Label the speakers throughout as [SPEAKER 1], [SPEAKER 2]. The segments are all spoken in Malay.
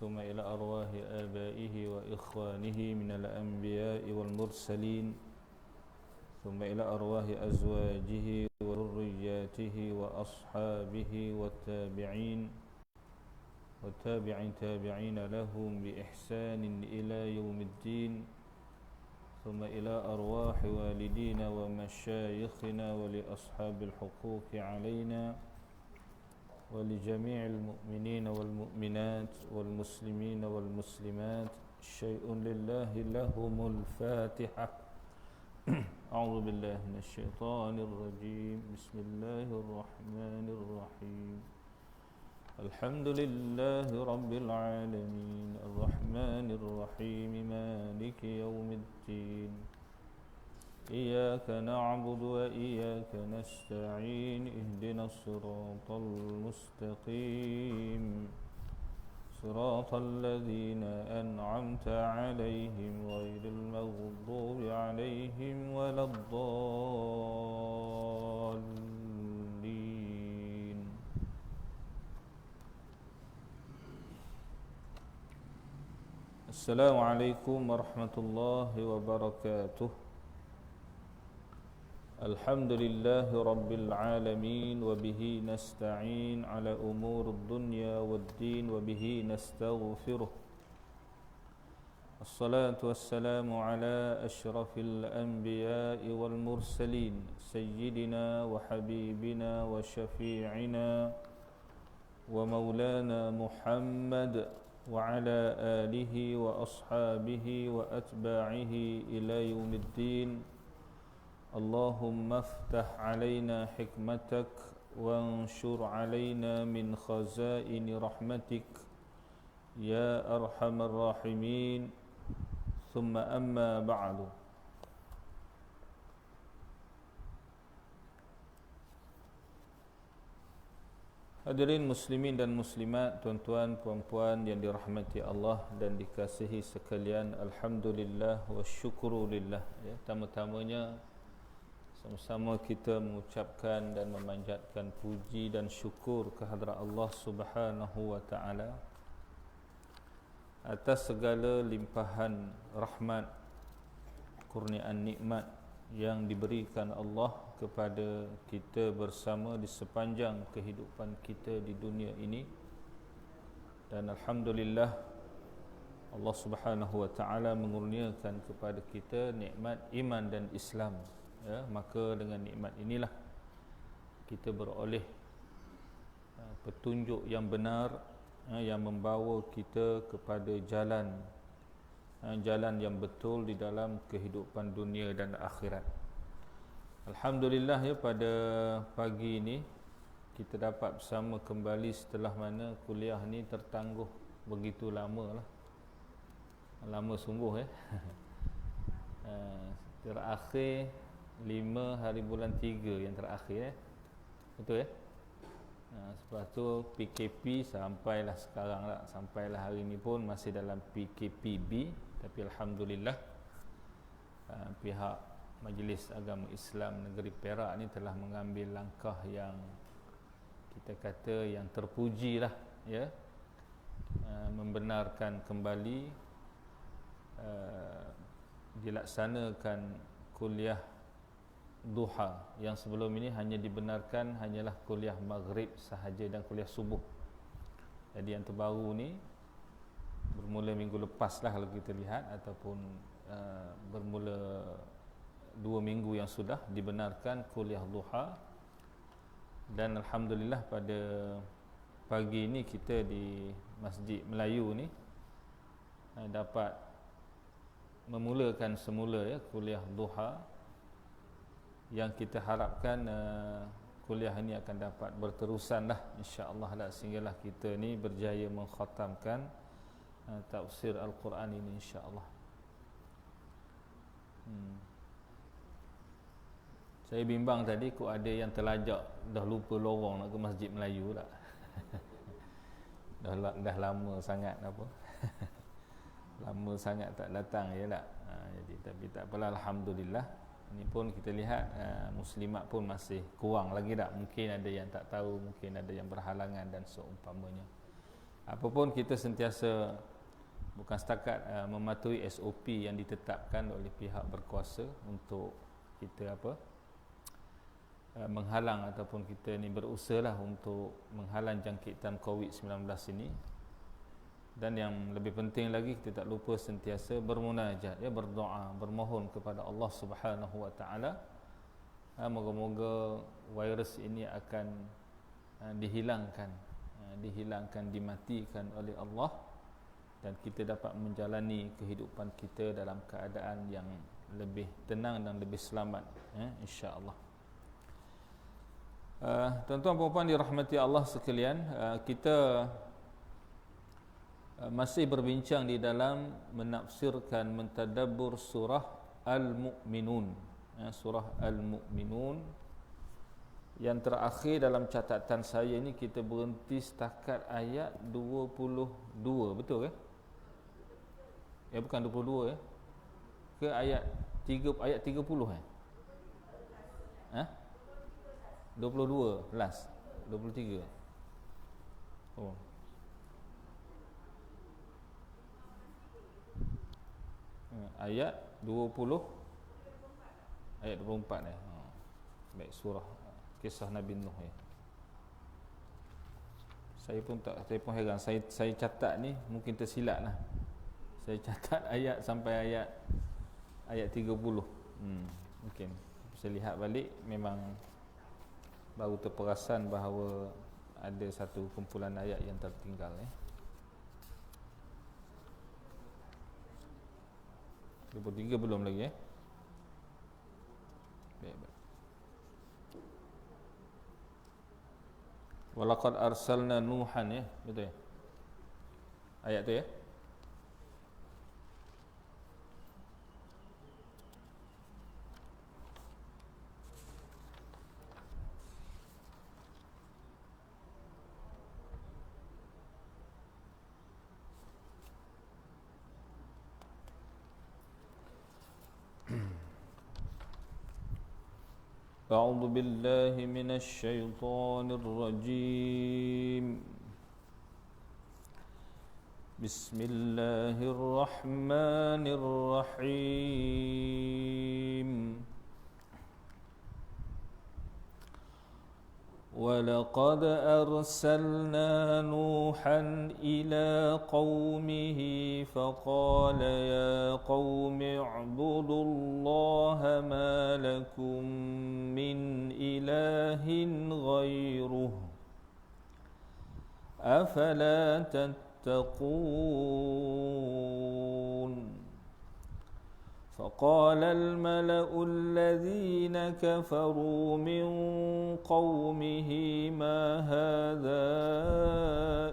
[SPEAKER 1] ثم إلى أرواح آبائه وإخوانه من الأنبياء والمرسلين ثم إلى أرواح أزواجه وذرياته وأصحابه والتابعين تابعين لهم بإحسان إلى يوم الدين ثم إلى أرواح والدينا ومشايخنا ولأصحاب الحقوق علينا ولجميع المؤمنين والمؤمنات والمسلمين والمسلمات شيء لله لهم الفاتحة. أعوذ بالله من الشيطان الرجيم. بسم الله الرحمن الرحيم. الحمد لله رب العالمين الرحمن الرحيم مالك يوم الدين إياك نعبد وإياك نستعين اهدنا الصراط المستقيم صراط الذين أنعمت عليهم غير المغضوب عليهم ولا الضالين. السلام عليكم ورحمة الله وبركاته. الحمد لله رب العالمين وبه نستعين على أمور الدنيا والدين وبه نستغفره. الصلاة والسلام على أشرف الأنبياء والمرسلين سيدنا وحبيبنا وشفيعنا ومولانا محمد وعلى آله وأصحابه وأتباعه إلى يوم الدين. اللهم افتح علينا حكمتك وانشر علينا من خزائن رحمتك يا أرحم الراحمين. ثم أما بعد. Hadirin muslimin dan muslimat, tuan-tuan, puan-puan yang dirahmati Allah dan dikasihi sekalian, alhamdulillah wa syukurulillah. Ya, pertama-tamanya sama-sama kita mengucapkan dan memanjatkan puji dan syukur kehadrat Allah Subhanahu wa taala atas segala limpahan rahmat, kurniaan nikmat yang diberikan Allah kepada kita bersama di sepanjang kehidupan kita di dunia ini. Dan alhamdulillah Allah Subhanahu wa taala mengurniakan kepada kita nikmat iman dan Islam. Ya, maka dengan nikmat inilah kita beroleh petunjuk yang benar, yang membawa kita kepada jalan yang betul di dalam kehidupan dunia dan akhirat. Alhamdulillah, ya, pada pagi ini kita dapat bersama kembali setelah mana kuliah ni tertangguh begitu lama lah. Lama sungguh, ya. Terakhir 5 hari bulan 3 yang terakhir, betul, ya. Lepas tu PKP sampailah sekarang lah, sampailah hari ni pun masih dalam PKPB. Tapi alhamdulillah pihak Majlis Agama Islam Negeri Perak ni telah mengambil langkah yang kita kata yang terpuji lah, ya, membenarkan kembali dilaksanakan kuliah duha yang sebelum ini hanya dibenarkan hanyalah kuliah maghrib sahaja dan kuliah subuh. Jadi yang terbaru ni bermula minggu lepas lah kalau kita lihat, ataupun bermula 2 minggu yang sudah dibenarkan kuliah duha. Dan alhamdulillah pada pagi ini kita di Masjid Melayu ni dapat memulakan semula, ya, kuliah duha yang kita harapkan kuliah ini akan dapat berterusan lah, insya-Allah lah, sehinggalah kita ni berjaya mengkhatamkan tafsir Al-Quran ini, insya-Allah. Saya bimbang tadi kok ada yang terlajak dah lupa lorong nak ke Masjid Melayu tak. dah lama sangat apa. Lama sangat tak datang, ya tak. Jadi tapi tak apalah, alhamdulillah. Ini pun kita lihat muslimat pun masih kurang lagi tak. Mungkin ada yang tak tahu, mungkin ada yang berhalangan dan seumpamanya. Apapun kita sentiasa bukan setakat mematuhi SOP yang ditetapkan oleh pihak berkuasa untuk kita menghalang ataupun kita ni berusahalah untuk menghalang jangkitan COVID-19 ini. Dan yang lebih penting lagi, kita tak lupa sentiasa bermunajat, berdoa, bermohon kepada Allah Subhanahu wa taala. Moga-moga virus ini akan dihilangkan, dimatikan oleh Allah, dan kita dapat menjalani kehidupan kita dalam keadaan yang lebih tenang dan lebih selamat, insya-Allah. Tuan-tuan dan puan dirahmati Allah sekalian, kita masih berbincang di dalam menafsirkan, mentadabbur surah Al-Mu'minun. Surah Al-Mu'minun yang terakhir dalam catatan saya ini kita berhenti setakat ayat 22, betul ke? Bukan 22 ke ayat 30 22 last 23. Oh. Ayat 20 ayat 24 baik, surah kisah Nabi Nuh Saya pun heran, saya catat ni mungkin tersilap lah. Saya catat ayat sampai ayat 30. Mungkin saya lihat balik memang baru terperasan bahawa ada satu kumpulan ayat yang tertinggal 23 belum lagi baik. Walaqad arsalna Nuhan betul ayat tu أعوذ بالله من الشيطان الرجيم بسم الله الرحمن الرحيم ولقد أرسلنا نوحا إلى قومه فقال يا قوم اعبدوا الله ما لكم من إله غيره أفلا تتقون فقال الملأ الذين كفروا من قومه ما هذا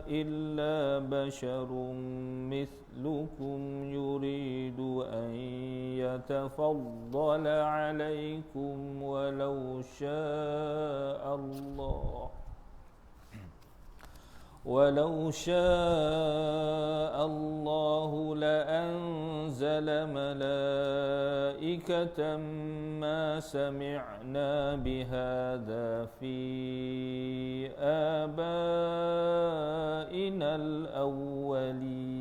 [SPEAKER 1] إلا بشر مثلكم يريد أن يتفضل عليكم ولو شاء الله لأنزل ملائكة ما سمعنا بهذا في آبائنا الأولين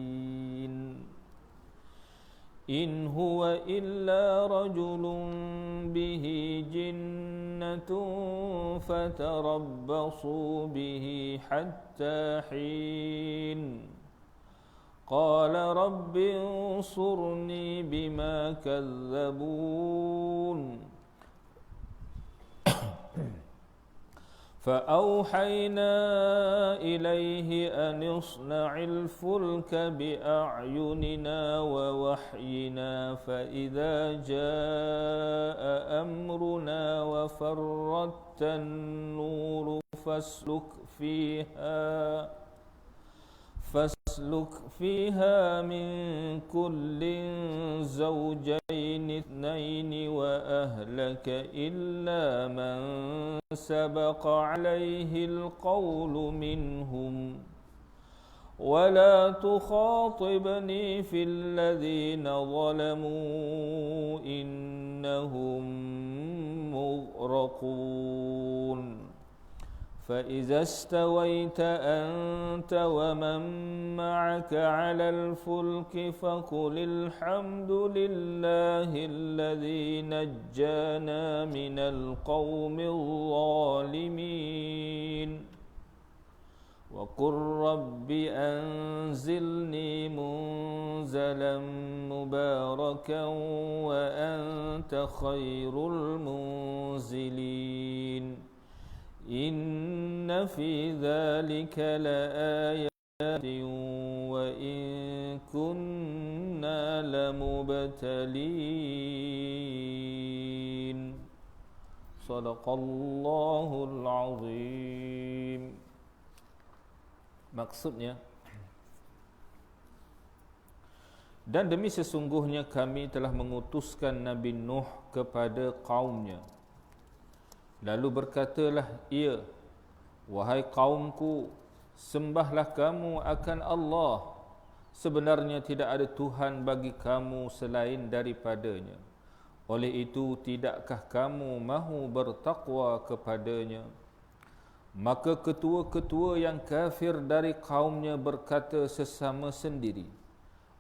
[SPEAKER 1] إن هو إلا رجل به جنة فتربصوا به حتى حين قال رب انصرني بما كذبون فأوحينا إليه أن اصنع الفلك بأعيننا ووحينا فإذا جاء أمرنا وفرت النور فاسلك فيها من كل زوجين اثنين وأهلك إلا من سبق عليه القول منهم ولا تخاطبني في الذين ظلموا إنهم مغرقون فإذا استويت أنت ومن معك على الفلك فقل الحمد لله الذي نجانا من القوم الظالمين وقل رب أنزلني منزلا مباركا وأنت خير المنزلين إن في ذلك لآيات وإن كنا لمبتلين صدق الله العظيم. Maksudnya, dan demi sesungguhnya kami telah mengutuskan Nabi Nuh kepada kaumnya. Lalu berkatalah ia, wahai kaumku, sembahlah kamu akan Allah. Sebenarnya tidak ada Tuhan bagi kamu selain daripadanya. Oleh itu, tidakkah kamu mahu bertakwa kepadanya? Maka ketua-ketua yang kafir dari kaumnya berkata sesama sendiri,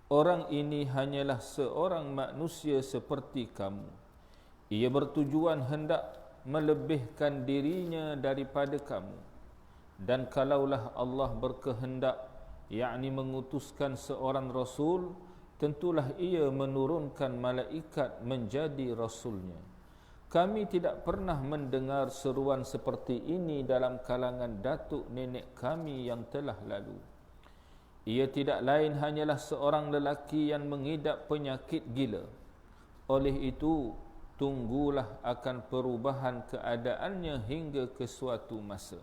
[SPEAKER 1] orang ini hanyalah seorang manusia seperti kamu. Ia bertujuan hendak melebihkan dirinya daripada kamu. Dan kalaulah Allah berkehendak, yakni mengutuskan seorang rasul, tentulah ia menurunkan malaikat menjadi rasulnya. Kami tidak pernah mendengar seruan seperti ini dalam kalangan datuk nenek kami yang telah lalu. Ia tidak lain hanyalah seorang lelaki yang mengidap penyakit gila. Oleh itu, tunggulah akan perubahan keadaannya hingga ke suatu masa.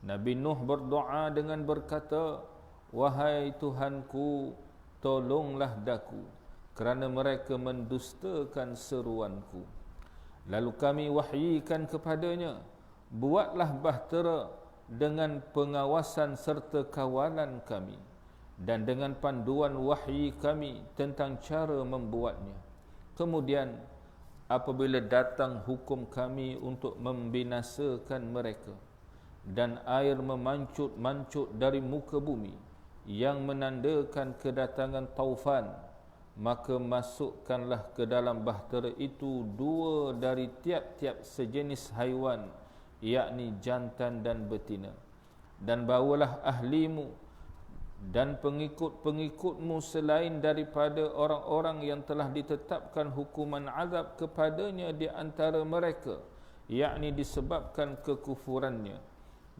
[SPEAKER 1] Nabi Nuh berdoa dengan berkata, wahai Tuhanku, tolonglah daku, kerana mereka mendustakan seruanku. Lalu kami wahyikan kepadanya, buatlah bahtera dengan pengawasan serta kawalan kami, dan dengan panduan wahyi kami tentang cara membuatnya. Kemudian, apabila datang hukum kami untuk membinasakan mereka, dan air memancut-mancut dari muka bumi yang menandakan kedatangan taufan, maka masukkanlah ke dalam bahtera itu 2 dari tiap-tiap sejenis haiwan, yakni jantan dan betina. Dan bawalah ahlimu dan pengikut-pengikutmu selain daripada orang-orang yang telah ditetapkan hukuman azab kepadanya di antara mereka, yakni disebabkan kekufurannya.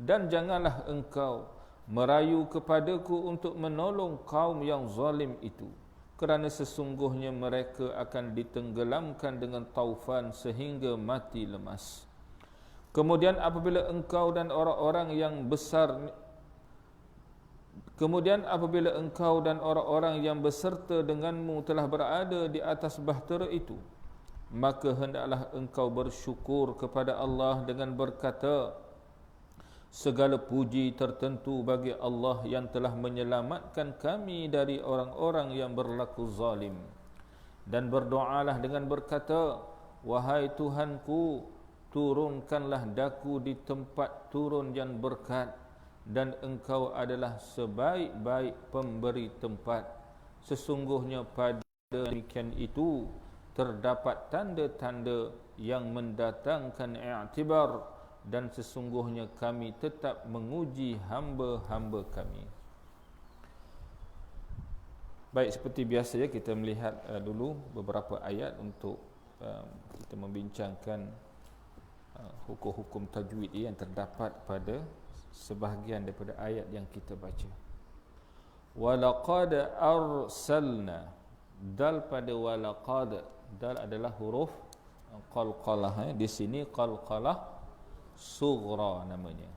[SPEAKER 1] Dan janganlah engkau merayu kepadaku untuk menolong kaum yang zalim itu, kerana sesungguhnya mereka akan ditenggelamkan dengan taufan sehingga mati lemas. Kemudian apabila engkau dan orang-orang yang beserta denganmu telah berada di atas bahtera itu, maka hendaklah engkau bersyukur kepada Allah dengan berkata, segala puji tertentu bagi Allah yang telah menyelamatkan kami dari orang-orang yang berlaku zalim. Dan berdoalah dengan berkata, wahai Tuhanku, turunkanlah daku di tempat turun yang berkat, dan engkau adalah sebaik-baik pemberi tempat. Sesungguhnya pada demikian itu terdapat tanda-tanda yang mendatangkan i'tibar, dan sesungguhnya kami tetap menguji hamba-hamba kami. Baik, seperti biasa ya, kita melihat dulu beberapa ayat untuk kita membincangkan hukum-hukum tajwid yang terdapat pada sebahagian daripada ayat yang kita baca. Walaqad arsalna, dal pada walaqad, dal adalah huruf qalqalah. Di sini qalqalah sughra namanya.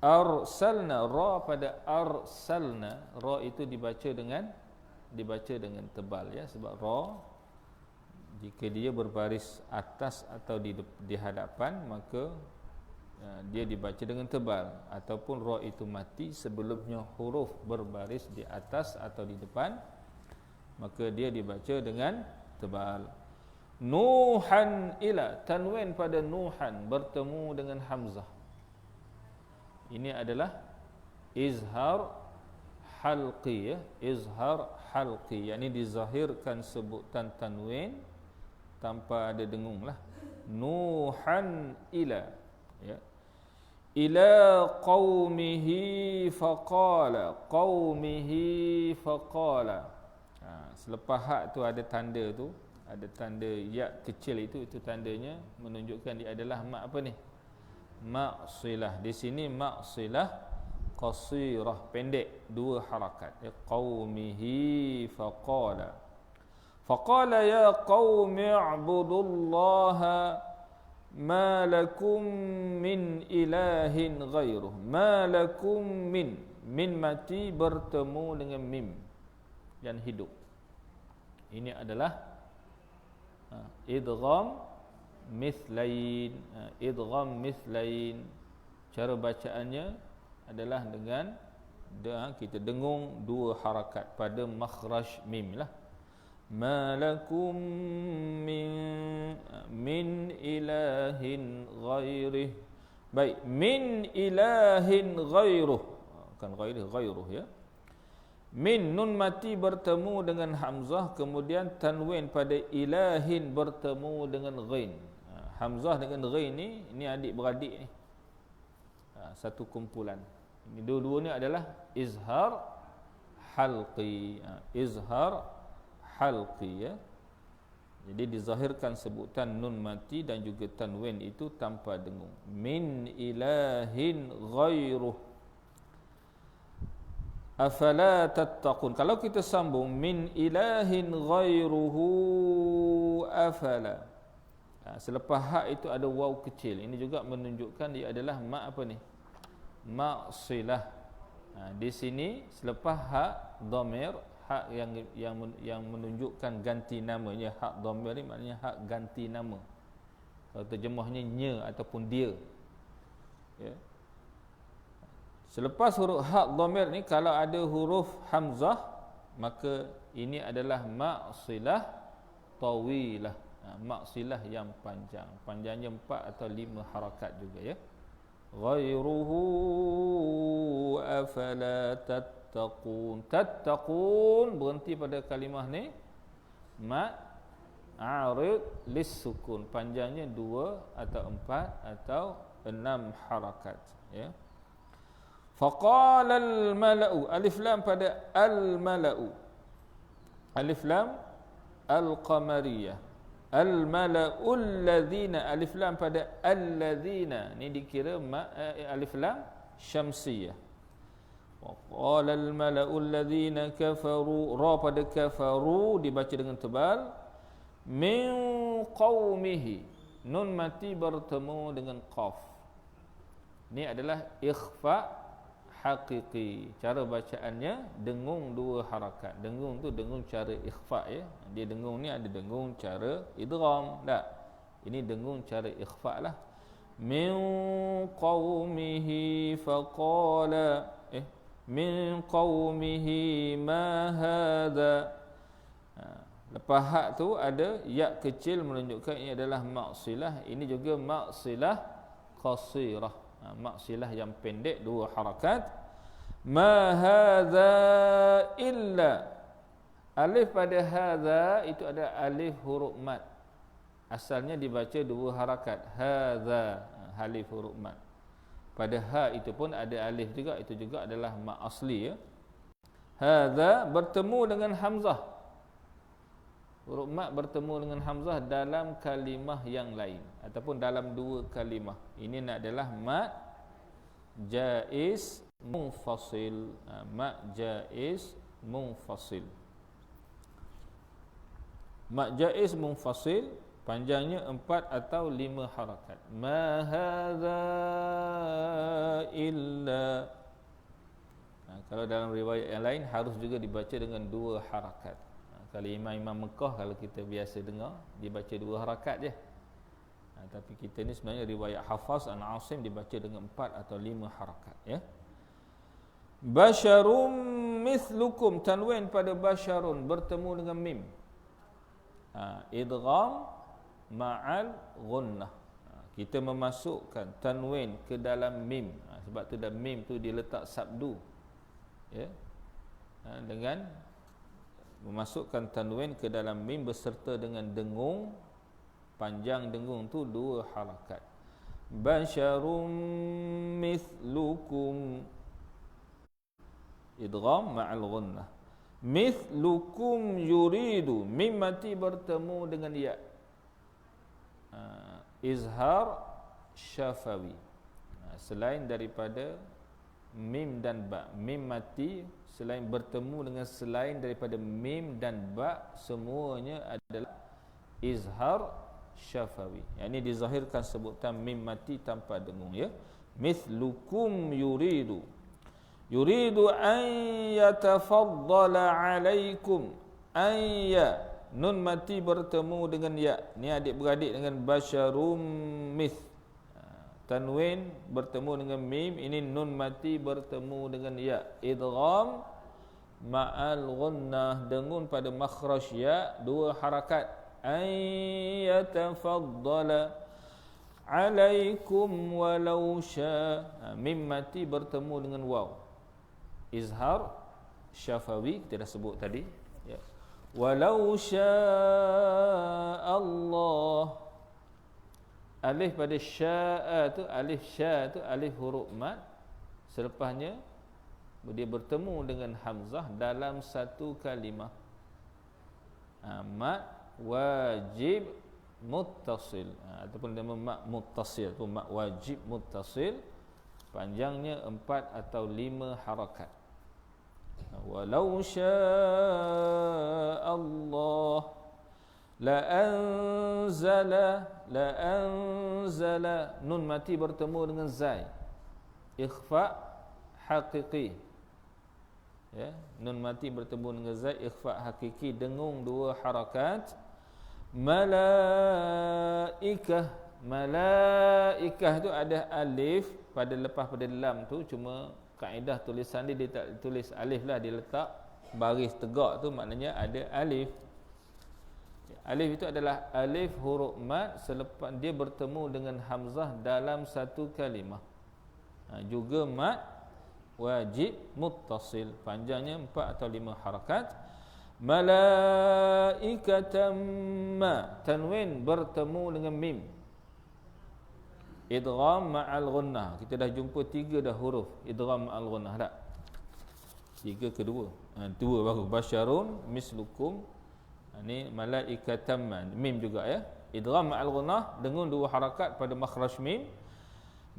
[SPEAKER 1] Arsalna, ra pada arsalna, ra itu dibaca dengan tebal ya, sebab ra jika dia berbaris atas atau di hadapan, maka dia dibaca dengan tebal, ataupun ra itu mati sebelumnya huruf berbaris di atas atau di depan, maka dia dibaca dengan tebal. Nuhan ila, tanwin pada nuhan bertemu dengan hamzah. Ini adalah izhar halqi, ya. Izhar halqi, yakni dizahirkan sebutan tanwin tanpa ada dengung lah. Nuhan ila, ya. Ila qaumihi faqala, qaumihi faqala. Selepas hak tu ada tanda tu, ada tanda ya kecil itu tandanya menunjukkan dia adalah mak apa ni? Mak silah. Di sini mak silah qasirah, pendek, dua harakat. Ya, qaumihi faqala. Faqala ya qaumi i'budullaha ma lakum min ilahin ghairuh. Ma lakum min mati bertemu dengan mim yang hidup. Ini adalah idgham mithlain. Idgham mithlain, cara bacaannya adalah dengan kita dengung dua harakat pada makhraj mim lah. Ma lakum min ilahin ghairih. Baik, min ilahin ghairuh, kan ghairuh, ya. Min, nun mati bertemu dengan hamzah, kemudian tanwin pada ilahin bertemu dengan ghain. Hamzah dengan ghain ni adik-beradik ni. Satu kumpulan. Ini dua-dua ni adalah izhar halqi. Izhar halqi, ya. Jadi dizahirkan sebutan nun mati dan juga tanwin itu tanpa dengung. Min ilahin ghairuh. Afala tattaqun. Kalau kita sambung min ilahin ghairuhu afala. Selepas hak itu ada waw kecil. Ini juga menunjukkan dia adalah mak apa ni? Mak silah. Di sini selepas hak dhamir, hak yang menunjukkan ganti namanya. Hak dhamir ni maknanya hak ganti nama. Kalau terjemahnya nya ataupun dia. Ya. Selepas huruf hak dhamir ni, kalau ada huruf hamzah, maka ini adalah mak silah tawilah. Mak silah yang panjang. Panjangnya 4 atau 5 harakat juga, ya. Ghairuhu afala tattaqun. Tattaqun berhenti pada kalimah ni mat arid lis sukun. Panjangnya 2 atau 4 atau 6 harakat, ya. Faqala al-mala'u, alif lam pada al-mala'u. Alif lam al-qamariyah. Al-mala'u alladhina, alif lam pada alladhina. Ni dikira alif lam syamsiyah. Waqala al-mala'u alladhina kafaru, ra pada kafaru dibaca dengan tebal. Min qaumihi, nun mati bertemu dengan qaf. Ni adalah ikhfa hakiki. Cara bacaannya dengung 2 harakat. Dengung tu dengung cara ikhfa, ya. Dia dengung ni ada dengung cara idgham. Tak. Ini dengung cara ikhfa lah. Min qaumihi faqala min qaumihi ma hadha. Lepas hak tu ada ya kecil menunjukkan ini adalah maksilah. Ini juga maksilah qasirah. Maksilah yang pendek 2 harakat. Ma hadza illa, alif pada hadza itu ada alif huruf mat. Asalnya dibaca 2 harakat. Hadza, alif huruf mat. Pada ha itu pun ada alif juga, itu juga adalah mat asli, ya. Hadza bertemu dengan hamzah. Huruf mat bertemu dengan hamzah dalam kalimah yang lain ataupun dalam 2 kalimah. Ini adalah mat jaiz munfasil. Mat jaiz munfasil. Mat jaiz munfasil panjangnya 4 atau 5 harakat. Ma hadza illa. Kalau dalam riwayat yang lain harus juga dibaca dengan 2 harakat. Kalau imam-imam Mekah, kalau kita biasa dengar, dia baca 2 harakat je. Tapi kita ni sebenarnya riwayat Hafaz an Asim dibaca dengan 4 atau 5 harakat, ya. Basyarum mithlukum, tanwin pada basyarun bertemu dengan mim. Idgham ma'al ghunnah. kita memasukkan tanwin ke dalam mim, sebab tu dalam mim tu dia letak sabdu, ya, dengan memasukkan tanwin ke dalam mim beserta dengan dengung, panjang dengung tu 2 harakat. Basyarum mithlukum, idgham ma'al ghunnah. Mithlukum yuridu, mim mati bertemu dengan ya. Izhar syafawi, selain daripada mim dan ba. Mim mati selain bertemu dengan selain daripada mim dan ba, semuanya adalah izhar syafawi. Yang ini dizahirkan sebutan mim mati tanpa dengung, ya. Mithlukum yuridu, yuridu an yatafaddala alaikum, an ya, nun mati bertemu dengan ya. Ni adik-beradik dengan basyarum mith. Tanwin bertemu dengan mim, ini nun mati bertemu dengan ya. Idgham ma'al ghunnah, dengun pada makhraj ya, 2 harakat. An yatafaddala alaikum walau sya, mim mati bertemu dengan waw. Izhar syafawi kita dah sebut tadi, ya. Walau syaa Allah, alif pada syaa tu, alif sya tu alif huruf mat, selepasnya dia bertemu dengan hamzah dalam satu kalimah. Mat wajib muttasil, ataupun nama mat muttasil, ataupun mat wajib muttasil, panjangnya 4 atau 5 harakat. Walau syaa Allah la anzala, nun mati bertemu dengan zai, ikhfa haqiqi, ya. Nun mati bertemu dengan zai, ikhfa hakiki, dengung 2 harakat. Malaikah, malaikah tu ada alif pada lepas pada lam tu, cuma kaedah tulisan dia tak tulis alif lah, dia letak baris tegak tu, maknanya ada alif. Alif itu adalah alif huruf mat selepas dia bertemu dengan hamzah dalam satu kalimah. Juga mat wajib muttasil, panjangnya 4 atau 5 harakat. Malaikatan ma, tanwin bertemu dengan mim, idgham ma'al ghunnah. Kita dah jumpa 3 dah huruf idgham ma'al ghunnah tak? 3 ke 2? 2 baru. Basyarun mislukum, ni malaikatan ma, mim juga, ya. Idgham ma'al ghunnah, dengung 2 harakat pada makhraj mim.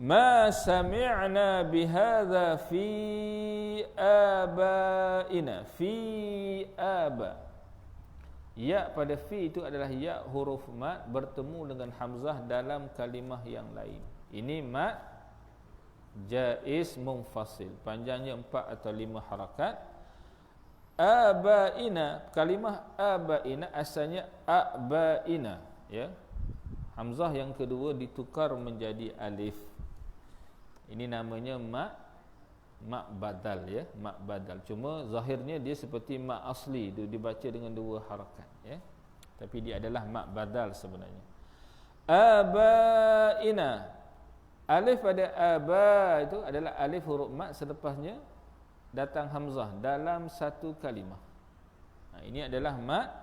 [SPEAKER 1] Ma sami'na bihadza fi abaina, fi aba. Ya pada fi itu adalah ya huruf mat bertemu dengan hamzah dalam kalimah yang lain. Ini mat jaiz munfasil, panjangnya 4 atau 5 harakat. Abaina, kalimah abaina asalnya abaina, ya. Hamzah yang kedua ditukar menjadi alif. Ini namanya mak badal, ya, mak badal. Cuma zahirnya dia seperti mak asli, dia dibaca dengan 2 harakat, ya. Tapi dia adalah mak badal sebenarnya. Abaina, alif pada aba itu adalah alif huruf mat, selepasnya datang hamzah dalam satu kalimah. Ini adalah mat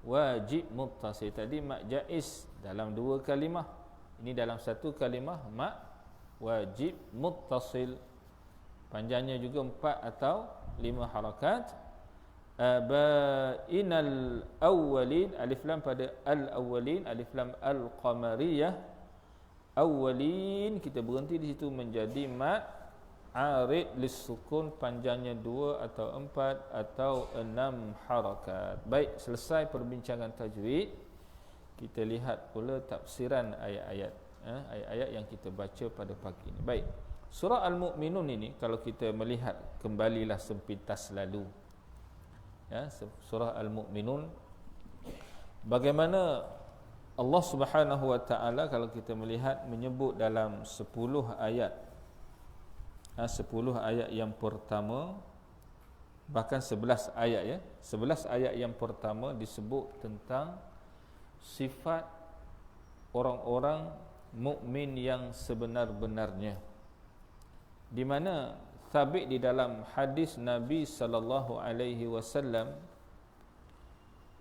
[SPEAKER 1] wajib muttasil. Tadi mat jaiz dalam 2 kalimah, ini dalam satu kalimah mat wajib muttasil, panjangnya juga 4 atau 5 harakat. Abainal awwalin, alif lam pada al awwalin, alif lam al qamariyah, awwalin kita berhenti di situ menjadi mat arid lis-sukun, panjangnya 2 atau 4 atau 6 harakat. Baik, selesai perbincangan tajwid. Kita lihat pula tafsiran ayat-ayat, ayat-ayat yang kita baca pada pagi ini. Baik, surah Al-Mu'minun ini kalau kita melihat kembalilah sepintas lalu, ya, surah Al-Mu'minun, bagaimana Allah Subhanahu wa taala kalau kita melihat menyebut dalam 10 ayat, 10 ayat yang pertama, bahkan 11 ayat, ya, 11 ayat yang pertama disebut tentang sifat orang-orang mukmin yang sebenar-benarnya, di mana sabit di dalam hadis Nabi sallallahu alaihi wasallam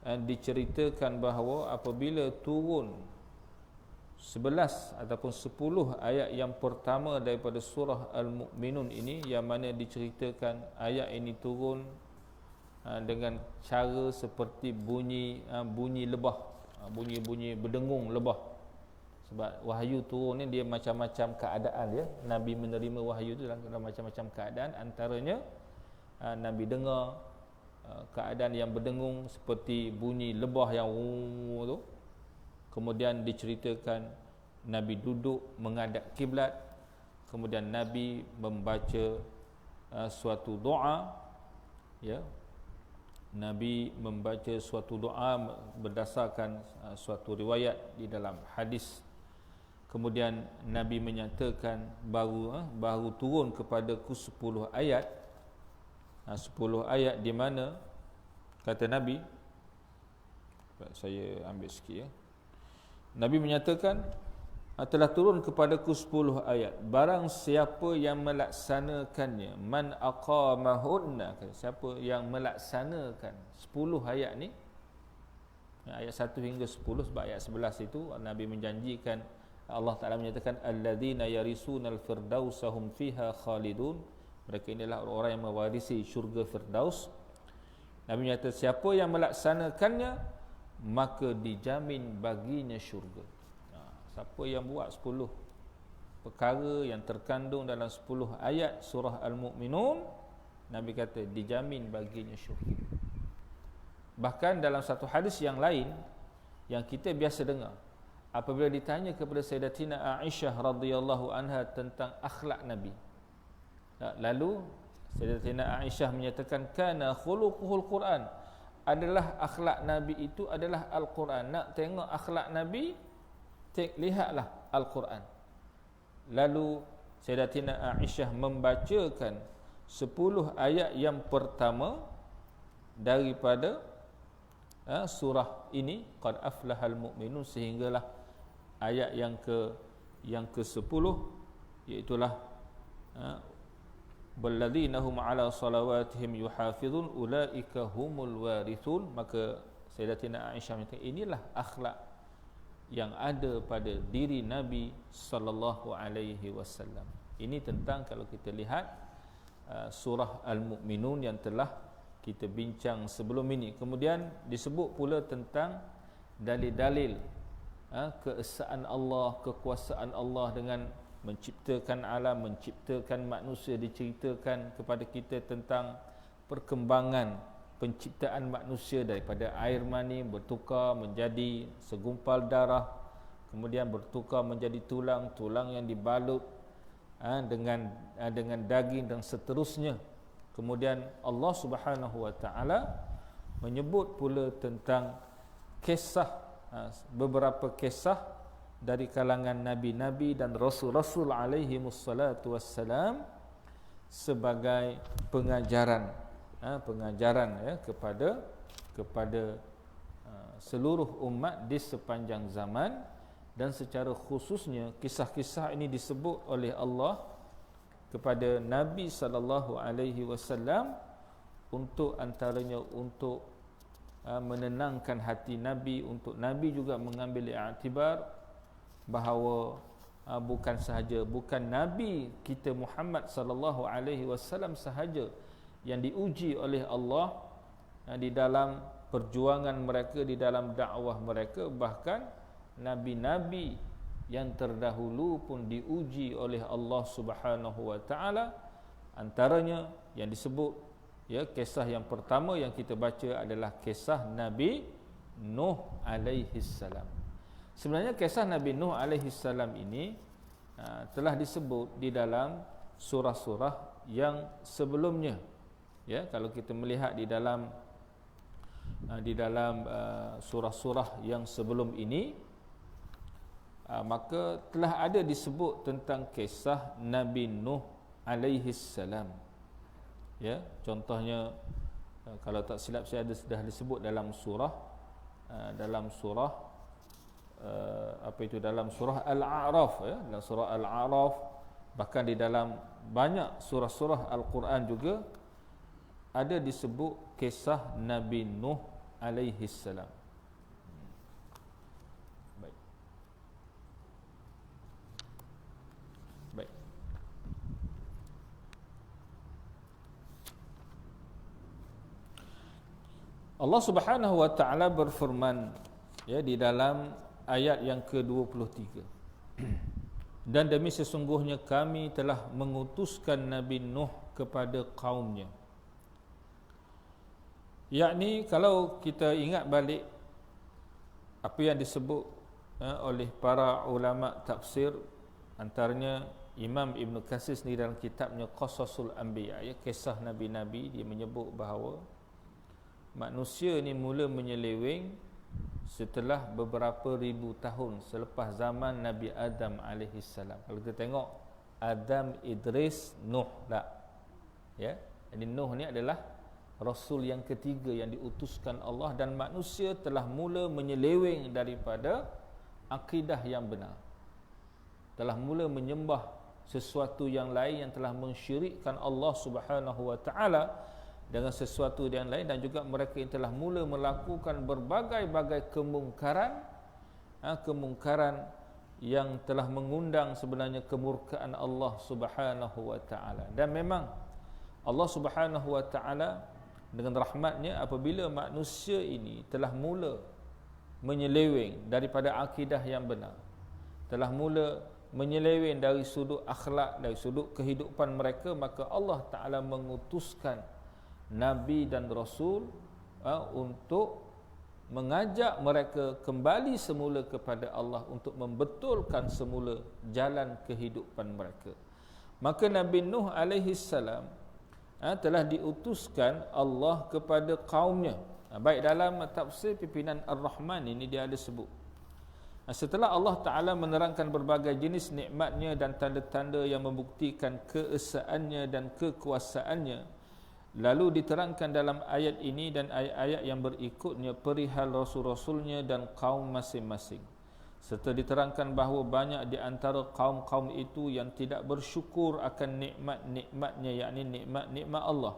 [SPEAKER 1] diceritakan bahawa apabila turun 11 ataupun 10 ayat yang pertama daripada surah Al-Mu'minun ini, yang mana diceritakan ayat ini turun dengan cara seperti bunyi lebah, bunyi berdengung lebah. Sebab wahyu turun ni dia macam-macam keadaan ya. Nabi menerima wahyu tu dalam macam-macam keadaan, antaranya Nabi dengar keadaan yang berdengung seperti bunyi lebah yang tu. Kemudian diceritakan Nabi duduk menghadap kiblat, kemudian Nabi membaca suatu doa ya. Nabi membaca suatu doa berdasarkan suatu riwayat di dalam hadis. Kemudian Nabi menyatakan baru turun kepadaku 10 ayat. 10 ayat di mana kata Nabi, saya ambil sikit ya. Nabi menyatakan telah turun kepadaku 10 ayat. Barang siapa yang melaksanakannya, man aqamahunna, siapa yang melaksanakan 10 ayat ni, ayat 1 hingga 10, sebab ayat 11 itu Nabi menjanjikan, Allah Ta'ala menyatakan alladzina yarisunal firdausa hum fiha khalidun, mereka inilah orang-orang yang mewarisi syurga Firdaus. Nabi menyatakan siapa yang melaksanakannya maka dijamin baginya syurga. Siapa yang buat 10 perkara yang terkandung dalam 10 ayat surah Al-Mu'minun, Nabi kata dijamin baginya syurga. Bahkan dalam satu hadis yang lain yang kita biasa dengar, apabila ditanya kepada Sayyidatina Aisyah radhiyallahu anha tentang akhlak Nabi, lalu Sayyidatina Aisyah menyatakan kana khuluquhul Quran, adalah akhlak Nabi itu adalah Al-Quran. Nak tengok akhlak Nabi, lihatlah Al-Quran. Lalu Sayyidatina Aisyah membacakan 10 ayat yang pertama daripada surah ini, qad aflahal mu'minun, sehinggalah ayat yang ke-10, iaitulah walladzina hum ala salawatihim yuhafizun ulaika humul warithun. Maka Sayyidatina Aisyah menyatakan inilah akhlak yang ada pada diri Nabi sallallahu alaihi wasallam. Ini tentang, kalau kita lihat surah Al-Mu'minun yang telah kita bincang sebelum ini. Kemudian disebut pula tentang dalil-dalil keesaan Allah, kekuasaan Allah dengan menciptakan alam, menciptakan manusia. Diceritakan kepada kita tentang perkembangan penciptaan manusia daripada air mani bertukar menjadi segumpal darah, kemudian bertukar menjadi tulang, tulang yang dibalut dengan daging dan seterusnya. Kemudian Allah Subhanahu wa taala menyebut pula tentang kisah, beberapa kisah dari kalangan nabi-nabi dan rasul-rasul alaihi wassalatu wassalam sebagai pengajaran ya kepada seluruh umat di sepanjang zaman. Dan secara khususnya kisah-kisah ini disebut oleh Allah kepada Nabi sallallahu alaihi wasallam untuk antaranya untuk menenangkan hati Nabi, untuk Nabi juga mengambil iktibar bahawa bukan Nabi kita Muhammad sallallahu alaihi wasallam sahaja yang diuji oleh Allah di dalam perjuangan mereka, di dalam dakwah mereka, bahkan nabi-nabi yang terdahulu pun diuji oleh Allah Subhanahu wa taala. Antaranya yang disebut ya, kisah yang pertama yang kita baca adalah kisah Nabi Nuh alaihi salam. Sebenarnya kisah Nabi Nuh alaihi salam ini telah disebut di dalam surah-surah yang sebelumnya. Ya, kalau kita melihat di dalam surah-surah yang sebelum ini, maka telah ada disebut tentang kisah Nabi Nuh alaihi salam. Ya, contohnya kalau tak silap saya sudah disebut dalam surah apa itu dalam surah Al-A'raf, ya, dalam surah Al-A'raf, bahkan di dalam banyak surah-surah Al-Quran juga ada disebut kisah Nabi Nuh alaihi salam. Baik. Baik. Allah Subhanahu wa taala berfirman, ya, di dalam ayat yang ke-23. Dan demi sesungguhnya kami telah mengutuskan Nabi Nuh kepada kaumnya. Yakni kalau kita ingat balik apa yang disebut oleh para ulama tafsir, antaranya Imam Ibn Katsir sendiri dalam kitabnya Qasasul Anbiya, ya, kisah Nabi-Nabi, dia menyebut bahawa manusia ni mula menyeleweng setelah beberapa ribu tahun selepas zaman Nabi Adam alaihissalam. Kalau kita tengok Adam, Idris, Nuh tak? Ya. Jadi Nuh ni adalah rasul yang ketiga yang diutuskan Allah, dan manusia telah mula menyeleweng daripada akidah yang benar. Telah mula menyembah sesuatu yang lain yang telah mensyirikkan Allah Subhanahu wa taala dengan sesuatu yang lain, dan juga mereka yang telah mula melakukan berbagai-bagai kemungkaran, kemungkaran yang telah mengundang sebenarnya kemurkaan Allah Subhanahu wa taala. Dan memang Allah Subhanahu wa taala dengan rahmatnya, apabila manusia ini telah mula menyeleweng daripada akidah yang benar, telah mula menyeleweng dari sudut akhlak, dari sudut kehidupan mereka, maka Allah Ta'ala mengutuskan Nabi dan Rasul untuk mengajak mereka kembali semula kepada Allah, untuk membetulkan semula jalan kehidupan mereka. Maka Nabi Nuh alaihi salam telah diutuskan Allah kepada kaumnya. Baik dalam tafsir pimpinan Ar-Rahman ini dia ada sebut, setelah Allah Ta'ala menerangkan berbagai jenis nikmatnya dan tanda-tanda yang membuktikan keesaannya dan kekuasaannya, lalu diterangkan dalam ayat ini dan ayat-ayat yang berikutnya perihal rasul-rasulnya dan kaum masing-masing, serta diterangkan bahawa banyak di antara kaum-kaum itu yang tidak bersyukur akan nikmat-nikmatnya, yakni nikmat-nikmat Allah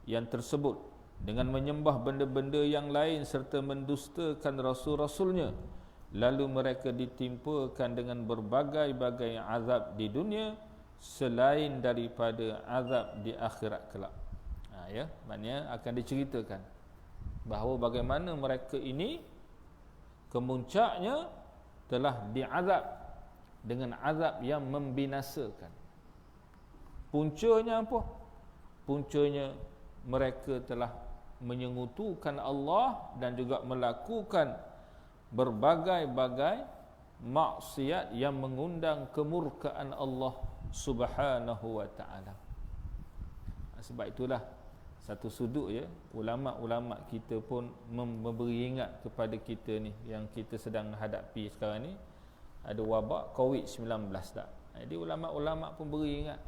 [SPEAKER 1] yang tersebut, dengan menyembah benda-benda yang lain serta mendustakan rasul-rasulnya. Lalu mereka ditimpakan dengan berbagai-bagai azab di dunia selain daripada azab di akhirat kelak. Ya, maknanya akan diceritakan bahawa bagaimana mereka ini kemuncaknya telah diazab dengan azab yang membinasakan. Puncanya apa? Puncanya mereka telah menyengutukan Allah dan juga melakukan berbagai-bagai maksiat yang mengundang kemurkaan Allah Subhanahu wa taala. Sebab itulah satu sudut, ya, ulama-ulama kita pun memberi ingat kepada kita ni yang kita sedang hadapi sekarang ni, ada wabak COVID-19 tak. Jadi ulama-ulama pun beri ingat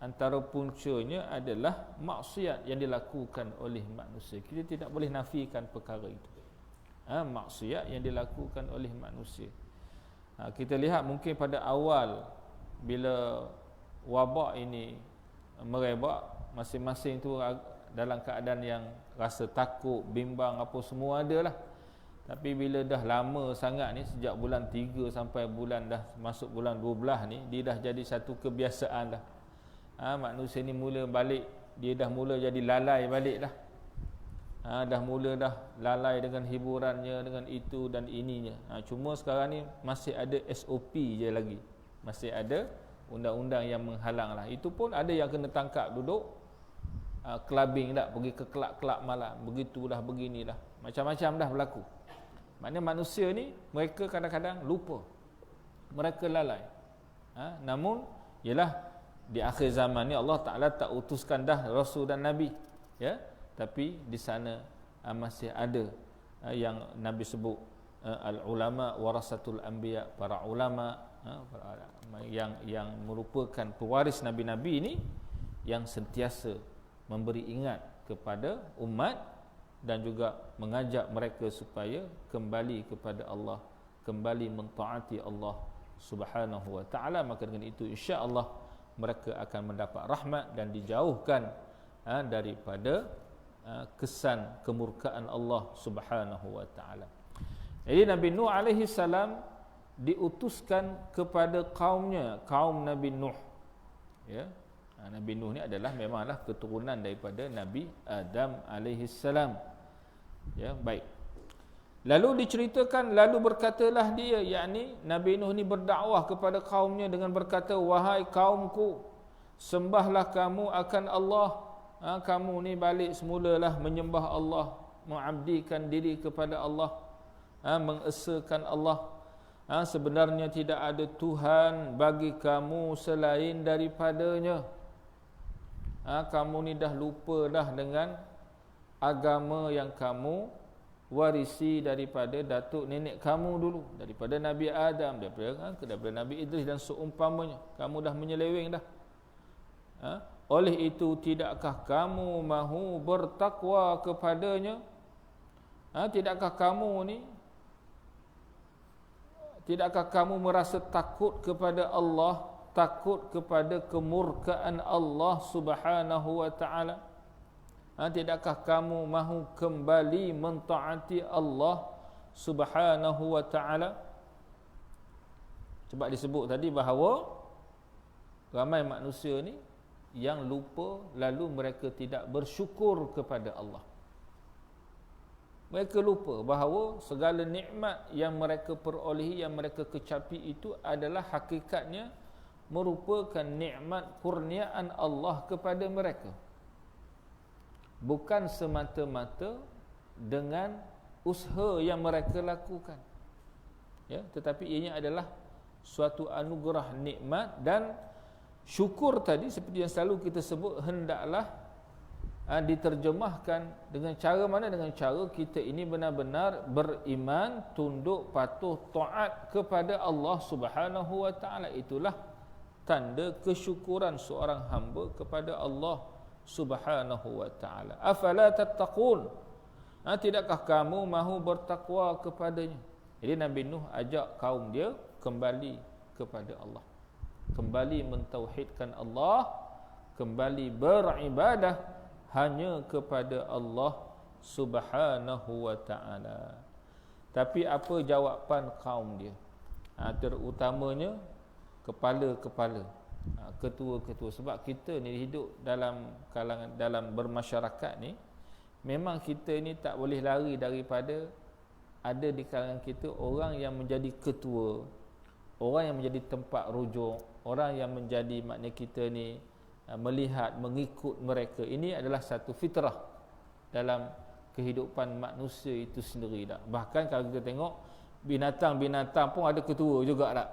[SPEAKER 1] antara puncanya adalah maksiat yang dilakukan oleh manusia. Kita tidak boleh nafikan perkara itu. Maksiat yang dilakukan oleh manusia. Kita lihat mungkin pada awal bila wabak ini merebak, masing-masing tu dalam keadaan yang rasa takut, bimbang, apa semua ada lah. Tapi bila dah lama sangat ni, sejak bulan 3 sampai bulan dah masuk bulan 12 ni, dia dah jadi satu kebiasaan dah. Manusia ni mula balik, dia dah mula jadi lalai balik dah. Dah mula dah lalai dengan hiburannya, dengan itu dan ininya. Cuma sekarang ni masih ada SOP je lagi, masih ada undang-undang yang menghalang lah. Itu pun ada yang kena tangkap duduk clubbing tak, pergi ke kelab-kelab malam, begitulah, beginilah, macam-macam dah berlaku. Maknanya manusia ni mereka kadang-kadang lupa, mereka lalai. Namun ialah di akhir zaman ni Allah Ta'ala tak utuskan dah Rasul dan Nabi, ya, tapi di sana masih ada yang Nabi sebut al-ulama warasatul anbiya, para ulama yang merupakan pewaris Nabi-Nabi ini, yang sentiasa memberi ingat kepada umat dan juga mengajak mereka supaya kembali kepada Allah kembali mentaati Allah Subhanahu wa taala, maka dengan itu insya-Allah mereka akan mendapat rahmat dan dijauhkan daripada kesan kemurkaan Allah Subhanahu wa taala. Jadi Nabi Nuh alaihi salam diutuskan kepada kaumnya, kaum Nabi Nuh. Ya. Nabi Nuh ni adalah memanglah keturunan daripada Nabi Adam alaihi salam. Ya, baik. Lalu diceritakan, lalu berkatalah dia, yakni Nabi Nuh ni berdakwah kepada kaumnya dengan berkata, wahai kaumku, sembahlah kamu akan Allah. Kamu ni balik semulalah menyembah Allah, mengabdikan diri kepada Allah, mengesakan Allah. Sebenarnya tidak ada Tuhan bagi kamu selain daripadanya. Kamu ni dah lupa dah dengan agama yang kamu warisi daripada datuk nenek kamu dulu, daripada Nabi Adam, daripada Nabi Idris dan seumpamanya. Kamu dah menyeleweng dah. Oleh itu tidakkah kamu mahu bertakwa kepadanya? Tidakkah kamu merasa takut kepada Allah, takut kepada kemurkaan Allah Subhanahu wa taala? Tidakkah kamu mahu kembali mentaati Allah Subhanahu wa taala? Sebab disebut tadi bahawa ramai manusia ni yang lupa, lalu mereka tidak bersyukur kepada Allah. Mereka lupa bahawa segala nikmat yang mereka perolehi, yang mereka kecapi itu adalah hakikatnya merupakan nikmat kurniaan Allah kepada mereka. Bukan semata-mata dengan usaha yang mereka lakukan. Ya, tetapi ianya adalah suatu anugerah nikmat, dan syukur tadi seperti yang selalu kita sebut hendaklah diterjemahkan dengan cara mana? Dengan cara kita ini benar-benar beriman, tunduk, patuh, taat kepada Allah Subhanahu wa taala. Itulah tanda kesyukuran seorang hamba kepada Allah Subhanahu wa taala. Afala tattaqun? Tidakkah kamu mahu bertakwa kepadanya? Jadi Nabi Nuh ajak kaum dia kembali kepada Allah, kembali mentauhidkan Allah, kembali beribadah hanya kepada Allah Subhanahu wa taala. Tapi apa jawapan kaum dia? Terutamanya kepala-kepala, ketua-ketua. Sebab kita ni hidup dalam kalangan, dalam bermasyarakat ni, memang kita ni tak boleh lari daripada ada di kalangan kita orang yang menjadi ketua, orang yang menjadi tempat rujuk, orang yang menjadi, makna kita ni melihat, mengikut mereka. Ini adalah satu fitrah dalam kehidupan manusia itu sendiri dah. Bahkan kalau kita tengok binatang-binatang pun ada ketua juga tak?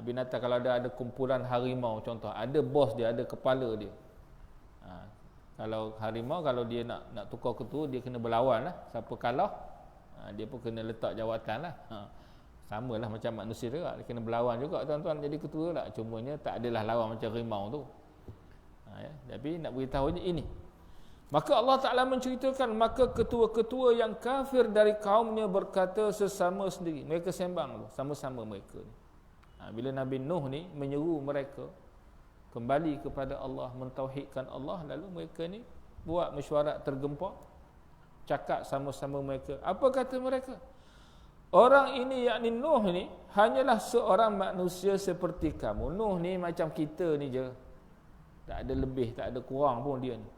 [SPEAKER 1] Binatang kalau ada kumpulan harimau contoh, ada bos dia, ada kepala dia. Kalau harimau, kalau dia nak tukar ketua, dia kena berlawan lah. Siapa kalah, dia pun kena letak jawatan lah. Sama lah macam manusia juga, dia kena berlawan juga tuan-tuan jadi ketua lah. Cumanya tak adalah lawan macam harimau tu. Tapi nak beritahunya ini. Maka Allah Ta'ala menceritakan, maka ketua-ketua yang kafir dari kaumnya berkata sesama sendiri. Mereka sembang tu, sama-sama mereka ni. Bila Nabi Nuh ni menyeru mereka kembali kepada Allah, mentauhidkan Allah, lalu mereka ni buat mesyuarat tergempar, cakap sama-sama mereka. Apa kata mereka? Orang ini, yakni Nuh ni, hanyalah seorang manusia seperti kamu. Nuh ni macam kita ni je, tak ada lebih, tak ada kurang pun dia ni.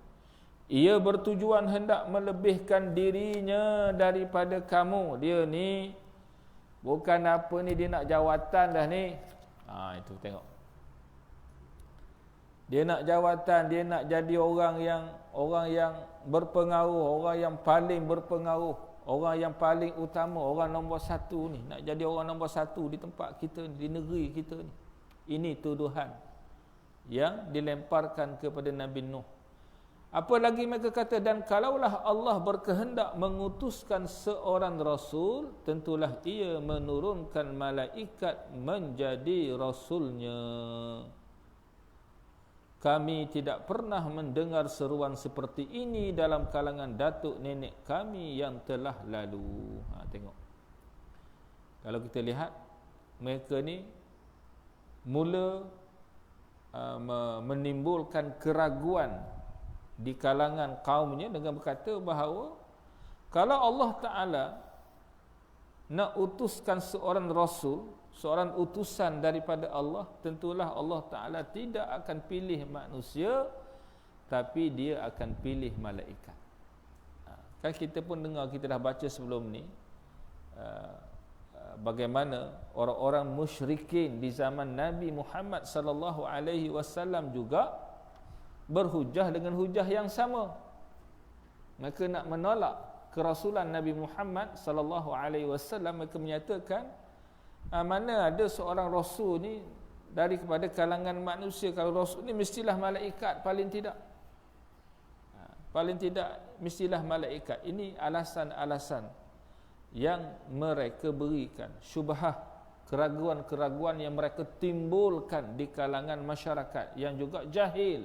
[SPEAKER 1] Ia bertujuan hendak melebihkan dirinya daripada kamu. Dia ni bukan apa ni, dia nak jawatan dah ni. Itu tengok. Dia nak jawatan, dia nak jadi orang yang berpengaruh, orang yang paling berpengaruh, orang yang paling utama, orang nombor satu ni. Nak jadi orang nombor satu di tempat kita, di negeri kita ni. Ini tuduhan yang dilemparkan kepada Nabi Nuh. Apa lagi mereka kata? Dan kalaulah Allah berkehendak mengutuskan seorang rasul, tentulah ia menurunkan malaikat menjadi rasulnya. Kami tidak pernah mendengar seruan seperti ini dalam kalangan datuk nenek kami yang telah lalu. Tengok. Kalau kita lihat, mereka ni mula menimbulkan keraguan di kalangan kaumnya dengan berkata bahawa kalau Allah Ta'ala nak utuskan seorang rasul, seorang utusan daripada Allah, tentulah Allah Ta'ala tidak akan pilih manusia, tapi dia akan pilih malaikat. Kan kita pun dengar, kita dah baca sebelum ni, bagaimana orang-orang musyrikin di zaman Nabi Muhammad sallallahu alaihi wasallam juga berhujah dengan hujah yang sama. Mereka nak menolak kerasulan Nabi Muhammad sallallahu alaihi wasallam. Mereka menyatakan, mana ada seorang rasul ni dari kepada kalangan manusia. Kalau rasul ni mestilah malaikat, paling tidak. Paling tidak mestilah malaikat. Ini alasan-alasan yang mereka berikan, syubhah, keraguan-keraguan yang mereka timbulkan di kalangan masyarakat yang juga jahil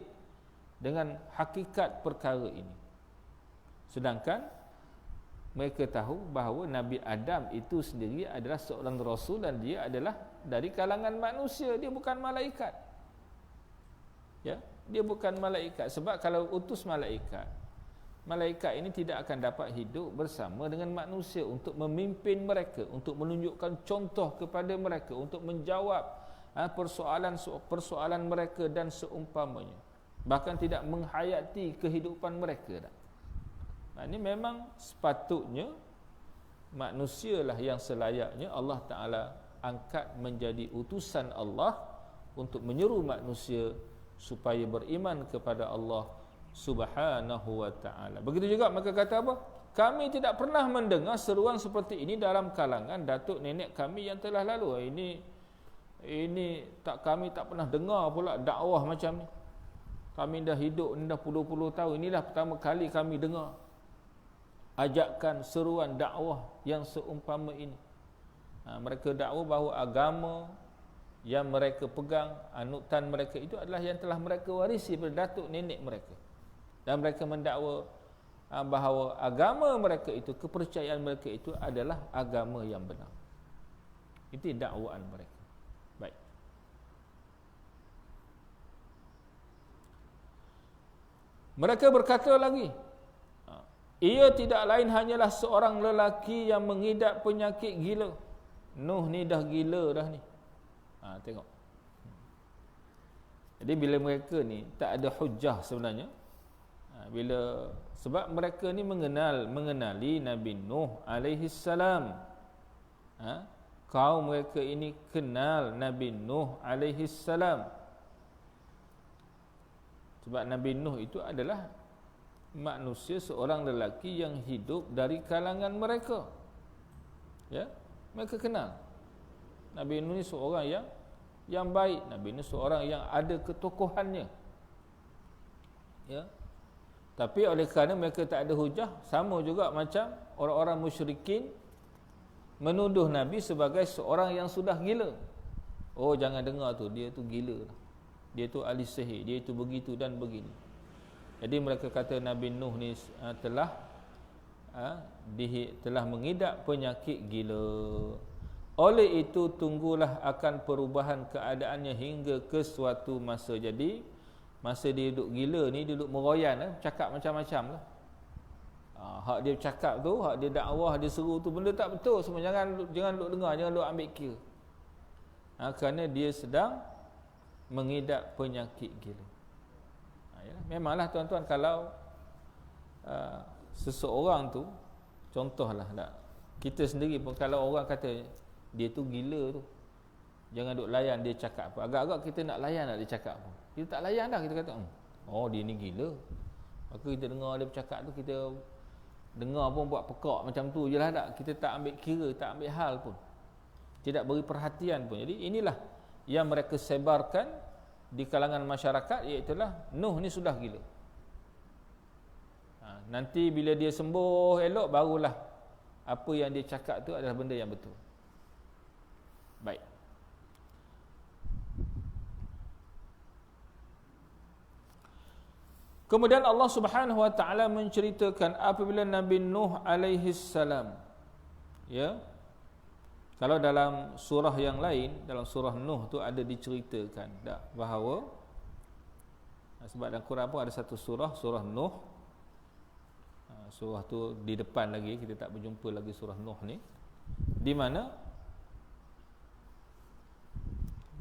[SPEAKER 1] dengan hakikat perkara ini. Sedangkan mereka tahu bahawa Nabi Adam itu sendiri adalah seorang rasul dan dia adalah dari kalangan manusia, dia bukan malaikat. Ya, dia bukan malaikat. Sebab kalau utus malaikat, malaikat ini tidak akan dapat hidup bersama dengan manusia untuk memimpin mereka, untuk menunjukkan contoh kepada mereka, untuk menjawab persoalan mereka dan seumpamanya. Bahkan tidak menghayati kehidupan mereka. Ini memang sepatutnya manusialah yang selayaknya Allah Ta'ala angkat menjadi utusan Allah untuk menyeru manusia supaya beriman kepada Allah Subhanahu wa ta'ala. Begitu juga mereka kata apa? Kami tidak pernah mendengar seruan seperti ini dalam kalangan datuk nenek kami yang telah lalu. Kami tak pernah dengar pula dakwah macam ni. Kami dah hidup dah puluh-puluh tahun. Inilah pertama kali kami dengar ajakan seruan dakwah yang seumpama ini. Mereka dakwah bahawa agama yang mereka pegang, anutan mereka itu adalah yang telah mereka warisi daripada datuk nenek mereka. Dan mereka mendakwa bahawa agama mereka itu, kepercayaan mereka itu adalah agama yang benar. Itu dakwaan mereka. Baik. Mereka berkata lagi, ia tidak lain hanyalah seorang lelaki yang mengidap penyakit gila. Nuh ni dah gila dah ni. Tengok. Jadi bila mereka ni tak ada hujah sebenarnya, sebab mereka ni mengenali Nabi Nuh alaihi salam. Kaum mereka ini kenal Nabi Nuh alaihi salam. Sebab Nabi Nuh itu adalah manusia, seorang lelaki yang hidup dari kalangan mereka. Ya, mereka kenal Nabi Nuh ni seorang yang baik. Nabi Nuh seorang yang ada ketokohannya. Ya. Tapi oleh kerana mereka tak ada hujah, sama juga macam orang-orang musyrikin menuduh Nabi sebagai seorang yang sudah gila. Oh, jangan dengar tu, dia tu gila. Dia tu ahli sihir, dia tu begitu dan begini. Jadi mereka kata Nabi Nuh ni telah mengidap penyakit gila. Oleh itu tunggulah akan perubahan keadaannya hingga ke suatu masa. Jadi masa dia duduk gila ni, dia duduk meroyan, cakap macam-macam lah. Hak dia cakap tu, hak dia dakwah, dia seru tu, benda tak betul semua. Jangan duduk dengar, jangan duduk ambil kira. Kerana dia sedang mengidap penyakit gila. Memanglah tuan-tuan, kalau seseorang tu, contohlah kita sendiri pun, kalau orang kata dia tu gila tu, jangan duk layan dia cakap apa. Agak-agak kita nak layan dia cakap apa. Kita tak layan dah, kita kata oh dia ni gila. Maka kita dengar dia bercakap tu, kita dengar pun buat pekak macam tu je lah tak. Kita tak ambil kira, tak ambil hal pun, tidak beri perhatian pun. Jadi inilah yang mereka sebarkan di kalangan masyarakat, iaitulah Nuh ni sudah gila. Nanti bila dia sembuh elok, barulah apa yang dia cakap tu adalah benda yang betul. Baik. Kemudian Allah Subhanahu wa taala menceritakan apabila Nabi Nuh alaihi salam Kalau dalam surah yang lain, dalam surah Nuh tu ada diceritakan tak bahawa, sebab dalam Quran pun ada satu surah, surah Nuh. Surah tu di depan lagi, kita tak berjumpa lagi surah Nuh ni, di mana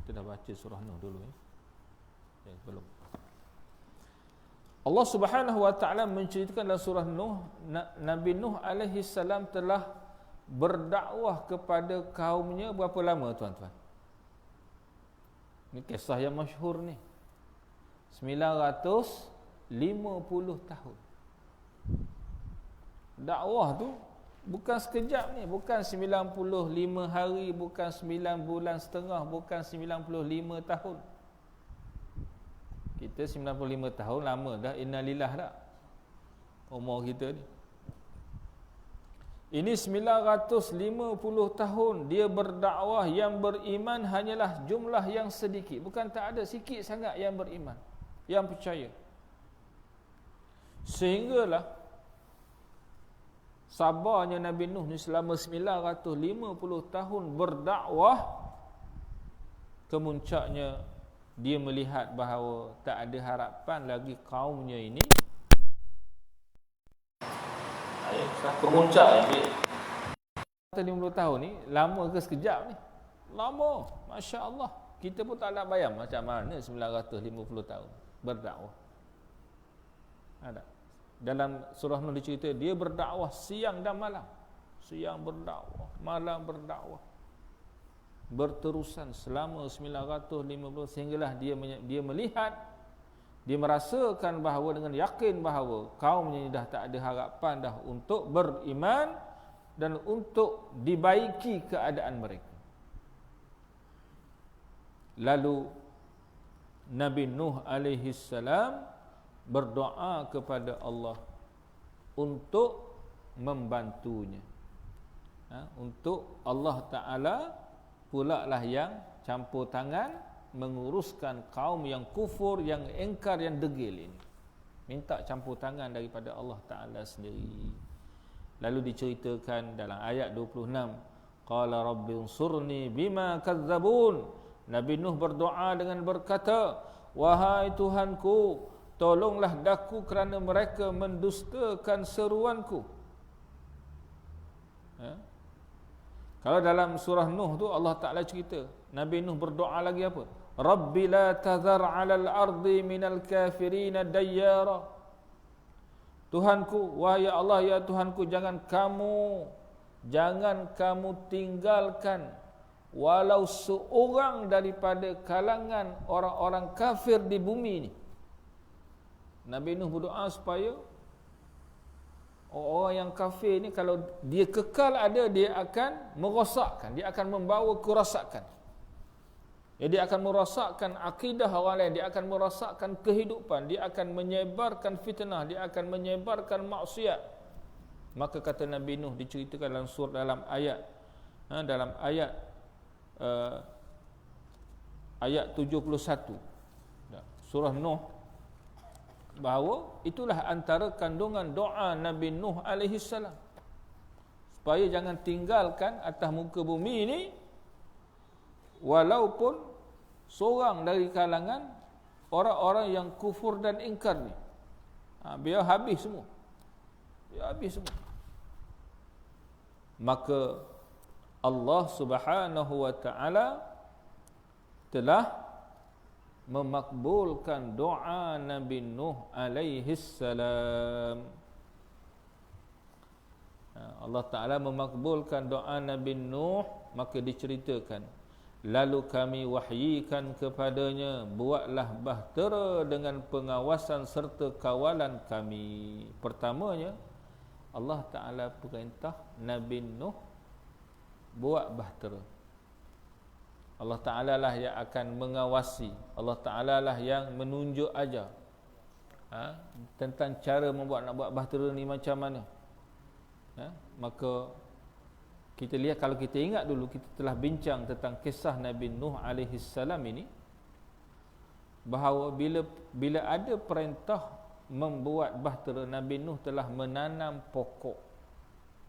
[SPEAKER 1] kita dah baca surah Nuh dulu belum. Allah Subhanahu wa taala menceritakan dalam surah Nuh, Nabi Nuh alaihi salam telah berdakwah kepada kaumnya berapa lama tuan-tuan? Ini kisah yang masyhur ni. 950 tahun. Dakwah tu bukan sekejap ni, bukan 95 hari, bukan 9 bulan setengah, bukan 95 tahun. Kita 95 tahun lama dah, innalillah dah umur kita ni. Ini 950 tahun dia berdakwah, yang beriman hanyalah jumlah yang sedikit. Bukan tak ada, sikit sangat yang beriman, yang percaya. Sehinggalah sabarnya Nabi Nuh ni selama 950 tahun berdakwah, kemuncaknya dia melihat bahawa tak ada harapan lagi kaumnya ini. Kemuncak dia 50 tahun ni lama ke sekejap ni? Lama, Masya Allah. Kita pun tak nak bayang macam mana 950 tahun berdakwah. Ada dalam surah Nuh dicerita dia berdakwah siang dan malam. Siang berdakwah, malam berdakwah, berterusan selama 950, sehinggalah dia melihat, dia merasakan bahawa dengan yakin bahawa kaumnya dah tak ada harapan dah untuk beriman dan untuk dibaiki keadaan mereka. Lalu Nabi Nuh alaihi salam berdoa kepada Allah untuk membantunya. Untuk Allah Ta'ala pula lah yang campur tangan menguruskan kaum yang kufur, yang engkar, yang degil ini. Minta campur tangan daripada Allah Ta'ala sendiri. Lalu diceritakan dalam ayat 26, qala rabbi unsurni bima kazzabun. Nabi Nuh berdoa dengan berkata, wahai Tuhanku, tolonglah daku kerana mereka mendustakan seruanku. Kalau dalam surah Nuh tu Allah Ta'ala cerita, Nabi Nuh berdoa lagi apa? Rabbi la tazar 'alal ardi minal kafirina dayyara. Tuhanku, wahai Allah, ya Tuhanku, jangan kamu tinggalkan walau seorang daripada kalangan orang-orang kafir di bumi ini. Nabi Nuh berdoa supaya orang yang kafir ni kalau dia kekal ada, dia akan merosakkan, dia akan membawa kerosakan. Dia akan merosakkan akidah orang lain, dia akan merosakkan kehidupan, dia akan menyebarkan fitnah, dia akan menyebarkan maksiat. Maka kata Nabi Nuh diceritakan dalam ayat ayat 71 surah Nuh, bahawa itulah antara kandungan doa Nabi Nuh alaihi salam, supaya jangan tinggalkan atas muka bumi ini walaupun seorang dari kalangan orang-orang yang kufur dan ingkar ni. Biar habis semua. Maka Allah Subhanahu wa taala telah memakbulkan doa Nabi Nuh alaihi salam. Allah Ta'ala memakbulkan doa Nabi Nuh, maka diceritakan, lalu kami wahyikan kepadanya, buatlah bahtera dengan pengawasan serta kawalan kami. Pertamanya, Allah Ta'ala perintah Nabi Nuh buat bahtera. Allah Ta'ala lah yang akan mengawasi, Allah Ta'ala lah yang menunjuk ajar tentang cara nak buat bahtera ni macam mana. Maka kita lihat, kalau kita ingat dulu, kita telah bincang tentang kisah Nabi Nuh alaihi salam ini, bahawa bila ada perintah membuat bahtera, Nabi Nuh telah menanam pokok.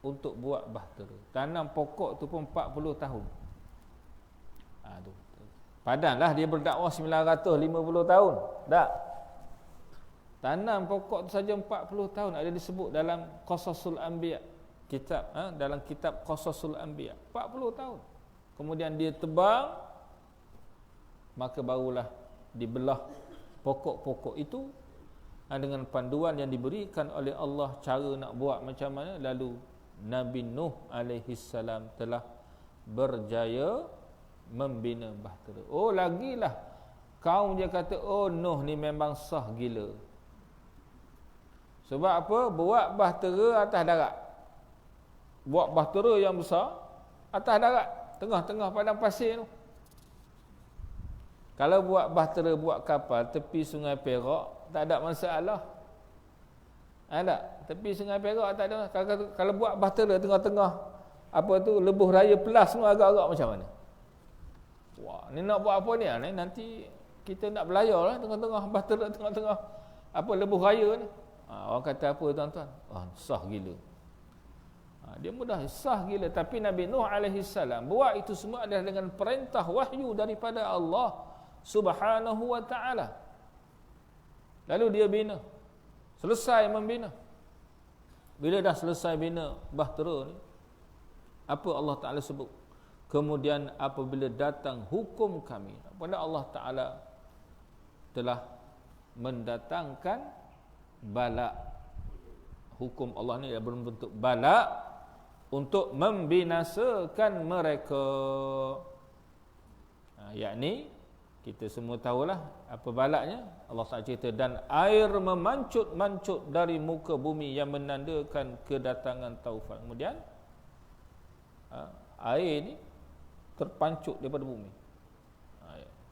[SPEAKER 1] untuk buat bahtera. Tanam pokok tu pun 40 tahun. Tu. Padanlah dia berdakwah 950 tahun. Tak. Tanam pokok tu saja 40 tahun. Ada disebut dalam Qasasul Anbiya. Kitab, dalam kitab Qasasul Anbiya. 40 tahun. Kemudian dia tebang, maka barulah dibelah pokok-pokok itu dengan panduan yang diberikan oleh Allah cara nak buat macam mana. Lalu Nabi Nuh alaihi salam telah berjaya membina bahtera. Oh, lagilah kaum dia kata, oh Nuh ni memang sah gila. Sebab apa? Buat bahtera atas darat. Buat bahtera yang besar atas darat, tengah-tengah padang pasir tu. Kalau buat bahtera, buat kapal tepi Sungai Perak, tak ada masalah. Ada tepi Sungai Perak tak ada. Kalau buat bahtera tengah-tengah apa tu Lebuh Raya Pelas semua agak-agak macam mana? Wah, ni nak buat apa ni? Nanti kita nak belayar lah tengah-tengah bahtera, tengah-tengah apa Lebuh Raya ni. Orang kata apa tuan-tuan? Sah gila. Dia mudah sah gila. Tapi Nabi Nuh alaihi salam buat itu semua adalah dengan perintah wahyu daripada Allah Subhanahu wa ta'ala. Lalu dia bina. Selesai membina. Bila dah selesai bina bahtera ni, apa Allah Ta'ala sebut? Kemudian apabila datang hukum kami, pada Allah Ta'ala telah mendatangkan bala. Hukum Allah ni adalah berbentuk bala untuk membinasakan mereka. Yakni kita semua tahulah apa balaknya. Allah Ta'ala cerita, dan air memancut-mancut dari muka bumi yang menandakan kedatangan taufan. Kemudian air ni terpancut daripada bumi.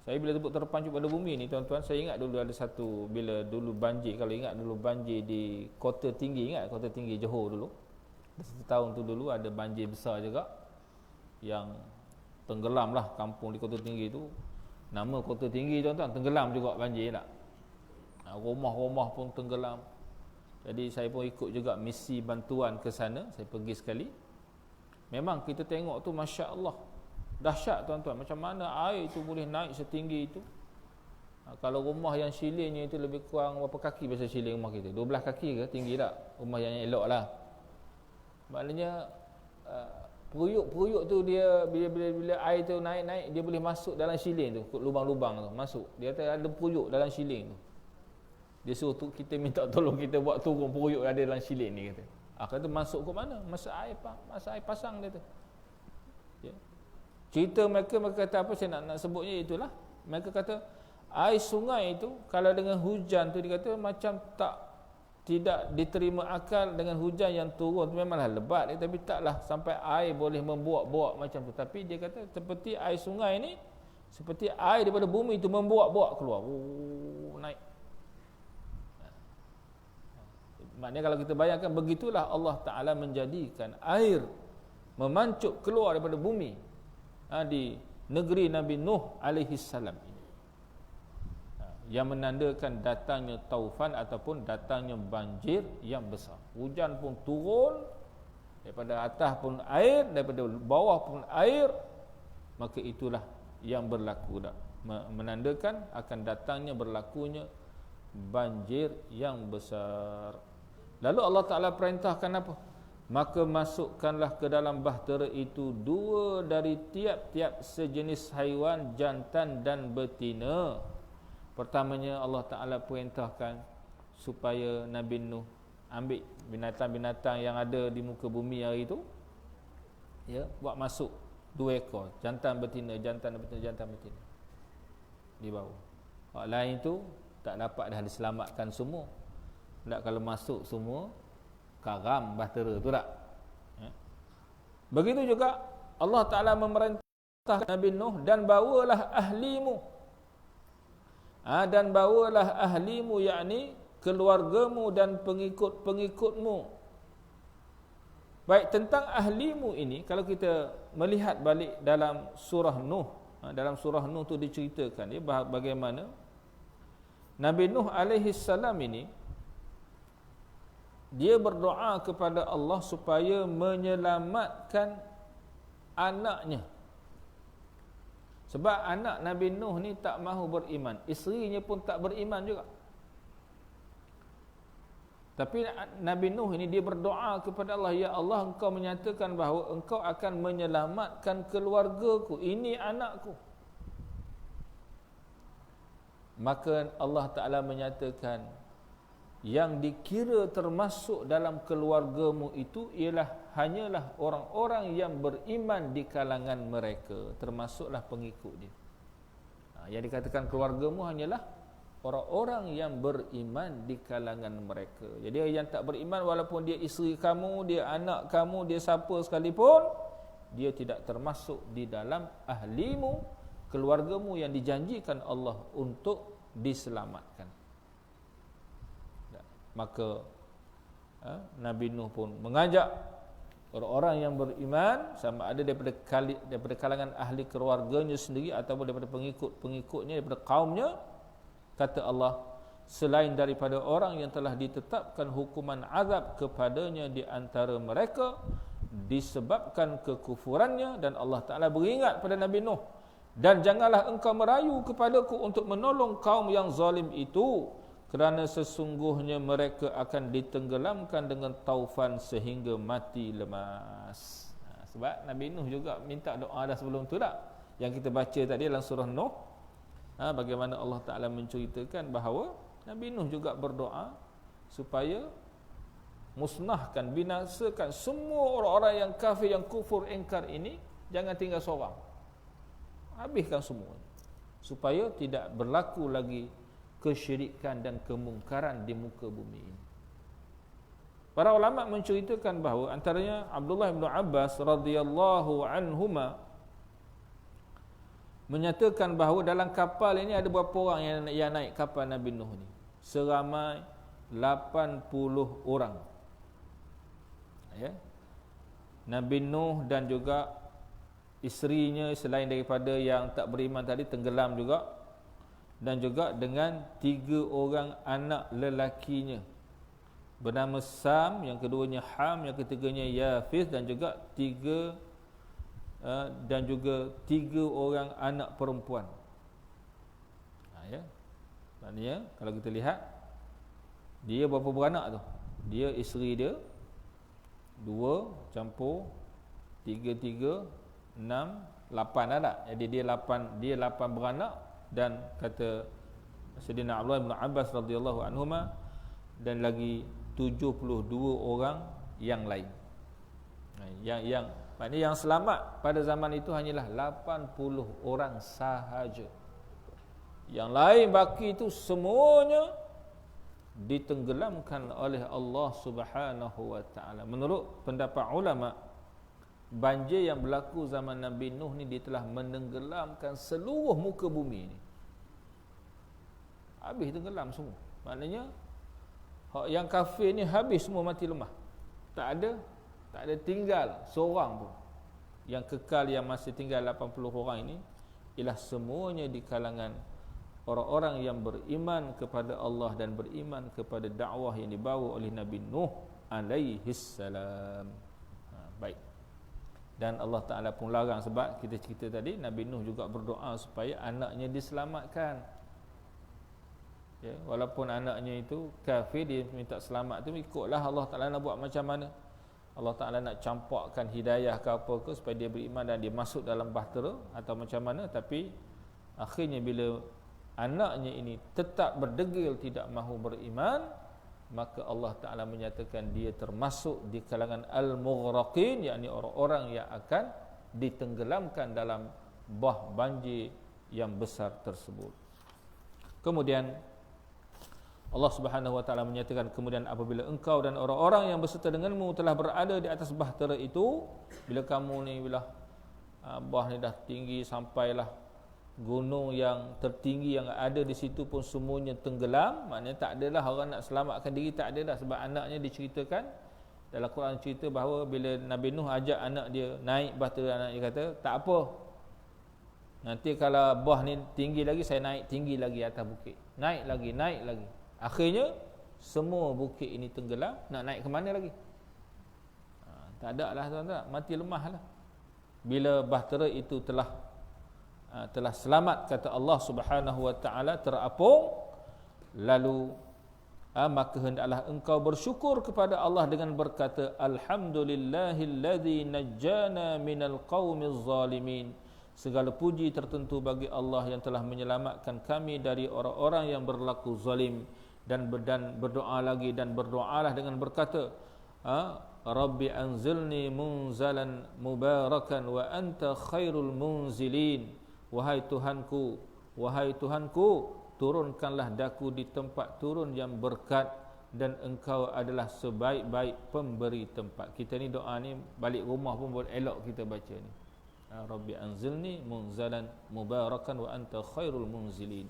[SPEAKER 1] Saya bila sebut terpancut pada bumi ni tuan-tuan, saya ingat dulu ada satu, bila dulu banjir, kalau ingat dulu banjir di Kota Tinggi, ingat Kota Tinggi Johor dulu. Satu tahun tu dulu ada banjir besar juga yang tenggelam lah kampung di Kota Tinggi tu. Nama Kota Tinggi tuan-tuan, tenggelam juga banjir tak. Rumah-rumah pun tenggelam. Jadi saya pun ikut juga misi bantuan ke sana, saya pergi sekali. Memang kita tengok tu Masya Allah, dahsyat tuan-tuan, macam mana air itu boleh naik setinggi itu. Kalau rumah yang silingnya itu lebih kurang berapa kaki biasa siling rumah kita? 12 kaki ke? Tinggi tak? Rumah yang elok lah. Maknanya peruyuk tu dia bila air tu naik-naik, dia boleh masuk dalam siling tu, lubang-lubang tu masuk. Dia kata ada peruyuk dalam siling tu. Dia suruh tu kita minta tolong kita buat turun peruyuk ada dalam siling ni kata. Kata masuk ke mana? Masa air pasang dia tu. Ya. Cerita mereka kata apa, saya nak sebutnya itulah. Mereka kata air sungai itu kalau dengan hujan tu dia kata macam tidak diterima akal. Dengan hujan yang turun tu memanglah lebat, tapi taklah sampai air boleh membuak-buak macam tu. Tapi dia kata seperti air sungai ni, seperti air daripada bumi itu membuak-buak keluar. Naik. Maknanya kalau kita bayangkan, begitulah Allah Ta'ala menjadikan air memancut keluar daripada bumi di negeri Nabi Nuh alaihi salam ini, yang menandakan datangnya taufan ataupun datangnya banjir yang besar. Hujan pun turun, daripada atas pun air, daripada bawah pun air. Maka itulah yang berlaku dah, menandakan akan datangnya berlakunya banjir yang besar. Lalu Allah Ta'ala perintahkan apa? Maka masukkanlah ke dalam bahtera itu 2 dari tiap-tiap sejenis haiwan, jantan dan betina. Pertamanya Allah Ta'ala perintahkan supaya Nabi Nuh ambil binatang-binatang yang ada di muka bumi hari itu, ya, buat masuk 2 ekor, jantan betina, jantan betina, jantan betina di bawah. Orang lain itu tak dapat dah diselamatkan semua. Tak, kalau masuk semua karam bahtera tu tak. Ya. Begitu juga Allah Ta'ala memerintah Nabi Nuh, dan bawalah ahlimu. Dan bawalah ahlimu, yakni keluargamu dan pengikut-pengikutmu. Baik, tentang ahlimu ini, kalau kita melihat balik dalam surah Nuh, dalam surah Nuh tu diceritakan dia bagaimana Nabi Nuh alaihi salam ini dia berdoa kepada Allah supaya menyelamatkan anaknya. Sebab anak Nabi Nuh ni tak mahu beriman, isterinya pun tak beriman juga. Tapi Nabi Nuh ini dia berdoa kepada Allah, ya Allah, engkau menyatakan bahawa engkau akan menyelamatkan keluargaku, ini anakku. Maka Allah Ta'ala menyatakan, yang dikira termasuk dalam keluargamu itu hanyalah orang-orang yang beriman di kalangan mereka, termasuklah pengikut dia. Yang dikatakan keluargamu hanyalah orang-orang yang beriman di kalangan mereka. Jadi yang tak beriman, walaupun dia isteri kamu, dia anak kamu, dia siapa sekalipun, dia tidak termasuk di dalam ahlimu, keluargamu yang dijanjikan Allah untuk diselamatkan. Maka Nabi Nuh pun mengajak orang-orang yang beriman, sama ada daripada kalangan ahli keluarganya sendiri ataupun daripada pengikut-pengikutnya, daripada kaumnya. Kata Allah, selain daripada orang yang telah ditetapkan hukuman azab kepadanya di antara mereka disebabkan kekufurannya. Dan Allah Ta'ala beringat pada Nabi Nuh, dan janganlah engkau merayu kepadaku untuk menolong kaum yang zalim itu, kerana sesungguhnya mereka akan ditenggelamkan dengan taufan sehingga mati lemas. Sebab Nabi Nuh juga minta doa dah sebelum tu tak, yang kita baca tadi dalam surah Nuh. Bagaimana Allah Ta'ala menceritakan bahawa Nabi Nuh juga berdoa supaya musnahkan, binasakan semua orang-orang yang kafir, yang kufur, ingkar ini, jangan tinggal seorang, habiskan semua, supaya tidak berlaku lagi kesyirikan dan kemungkaran di muka bumi ini. Para ulama menceritakan bahawa antaranya Abdullah bin Abbas radhiyallahu anhuma menyatakan bahawa dalam kapal ini ada berapa orang yang naik kapal Nabi Nuh ni? Seramai 80 orang. Ya. Nabi Nuh dan juga isterinya selain daripada yang tak beriman tadi tenggelam juga, dan juga dengan 3 orang anak lelakinya bernama Sam, yang keduanya Ham, yang ketiganya Yafis, dan juga 3 orang anak perempuan. Ya. Maknanya kalau kita lihat, dia berapa beranak tu? Dia isteri dia 2 campur 3, 6, 8 ada. Jadi dia 8 beranak. Dan kata Sayyidina Abdullah bin Abbas radhiyallahu anhuma, dan lagi 72 orang yang lain. Yang maknanya yang selamat pada zaman itu hanyalah 80 orang sahaja. Yang lain baki itu semuanya ditenggelamkan oleh Allah Subhanahu wa taala. Menurut pendapat ulama, banjir yang berlaku zaman Nabi Nuh ni, dia telah menenggelamkan seluruh muka bumi ni. Habis tenggelam semua. Maknanya yang kafir ni habis semua, mati lemah. Tak ada tinggal seorang pun. Yang kekal, yang masih tinggal 80 orang ini ialah semuanya di kalangan orang-orang yang beriman kepada Allah dan beriman kepada dakwah yang dibawa oleh Nabi Nuh alaihi salam. Baik. Dan Allah Ta'ala pun larang, sebab kita cerita tadi Nabi Nuh juga berdoa supaya anaknya diselamatkan. Ya, walaupun anaknya itu kafir, dia minta selamat tu, ikutlah Allah Ta'ala nak buat macam mana. Allah Ta'ala nak campakkan hidayah ke apa ke supaya dia beriman dan dia masuk dalam bahtera atau macam mana. Tapi akhirnya bila anaknya ini tetap berdegil tidak mahu beriman, maka Allah Ta'ala menyatakan dia termasuk di kalangan al-mughraqin, yakni orang-orang yang akan ditenggelamkan dalam bah banjir yang besar tersebut. Kemudian Allah Subhanahu wa taala menyatakan, kemudian apabila engkau dan orang-orang yang berserta denganmu telah berada di atas bahtera itu, bila kamu ni bila bah ni dah tinggi sampailah gunung yang tertinggi yang ada di situ pun semuanya tenggelam, maknanya tak adalah orang nak selamatkan diri, tak ada dah. Sebab anaknya diceritakan dalam Quran, cerita bahawa bila Nabi Nuh ajak anak dia naik bahtera, anak dia kata tak apa, nanti kalau bah ni tinggi lagi, saya naik tinggi lagi atas bukit, naik lagi. Akhirnya semua bukit ini tenggelam, nak naik ke mana lagi? Tak ada lah tuan-tuan, mati lemah lah. Bila bahtera itu telah selamat, kata Allah Subhanahu wa taala, terapung, lalu maka hendaklah engkau bersyukur kepada Allah dengan berkata, alhamdulillahilladzi najjana minal qaumiz zalimin. Segala puji tertentu bagi Allah yang telah menyelamatkan kami dari orang-orang yang berlaku zalim. Dan berdoa lagi, dan berdoalah dengan berkata, Rabbi anzilni munzalan mubarakan wa anta khairul munzilin. Wahai Tuhanku, turunkanlah daku di tempat turun yang berkat, dan engkau adalah sebaik-baik pemberi tempat. Kita ni doa ni balik rumah pun boleh elok kita baca ni. Rabbi anzilni munzalan mubarakan wa anta khairul munzilin.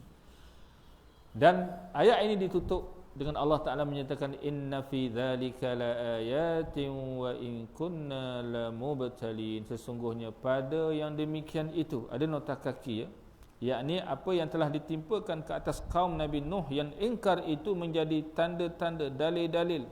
[SPEAKER 1] Dan ayat ini ditutup dengan Allah Ta'ala menyatakan, inna fi dzalika laayatin wa in kunna lamubtalin. Sesungguhnya pada yang demikian itu, ada nota kaki, yakni apa yang telah ditimpakan ke atas kaum Nabi Nuh yang ingkar itu menjadi tanda-tanda, dalil-dalil,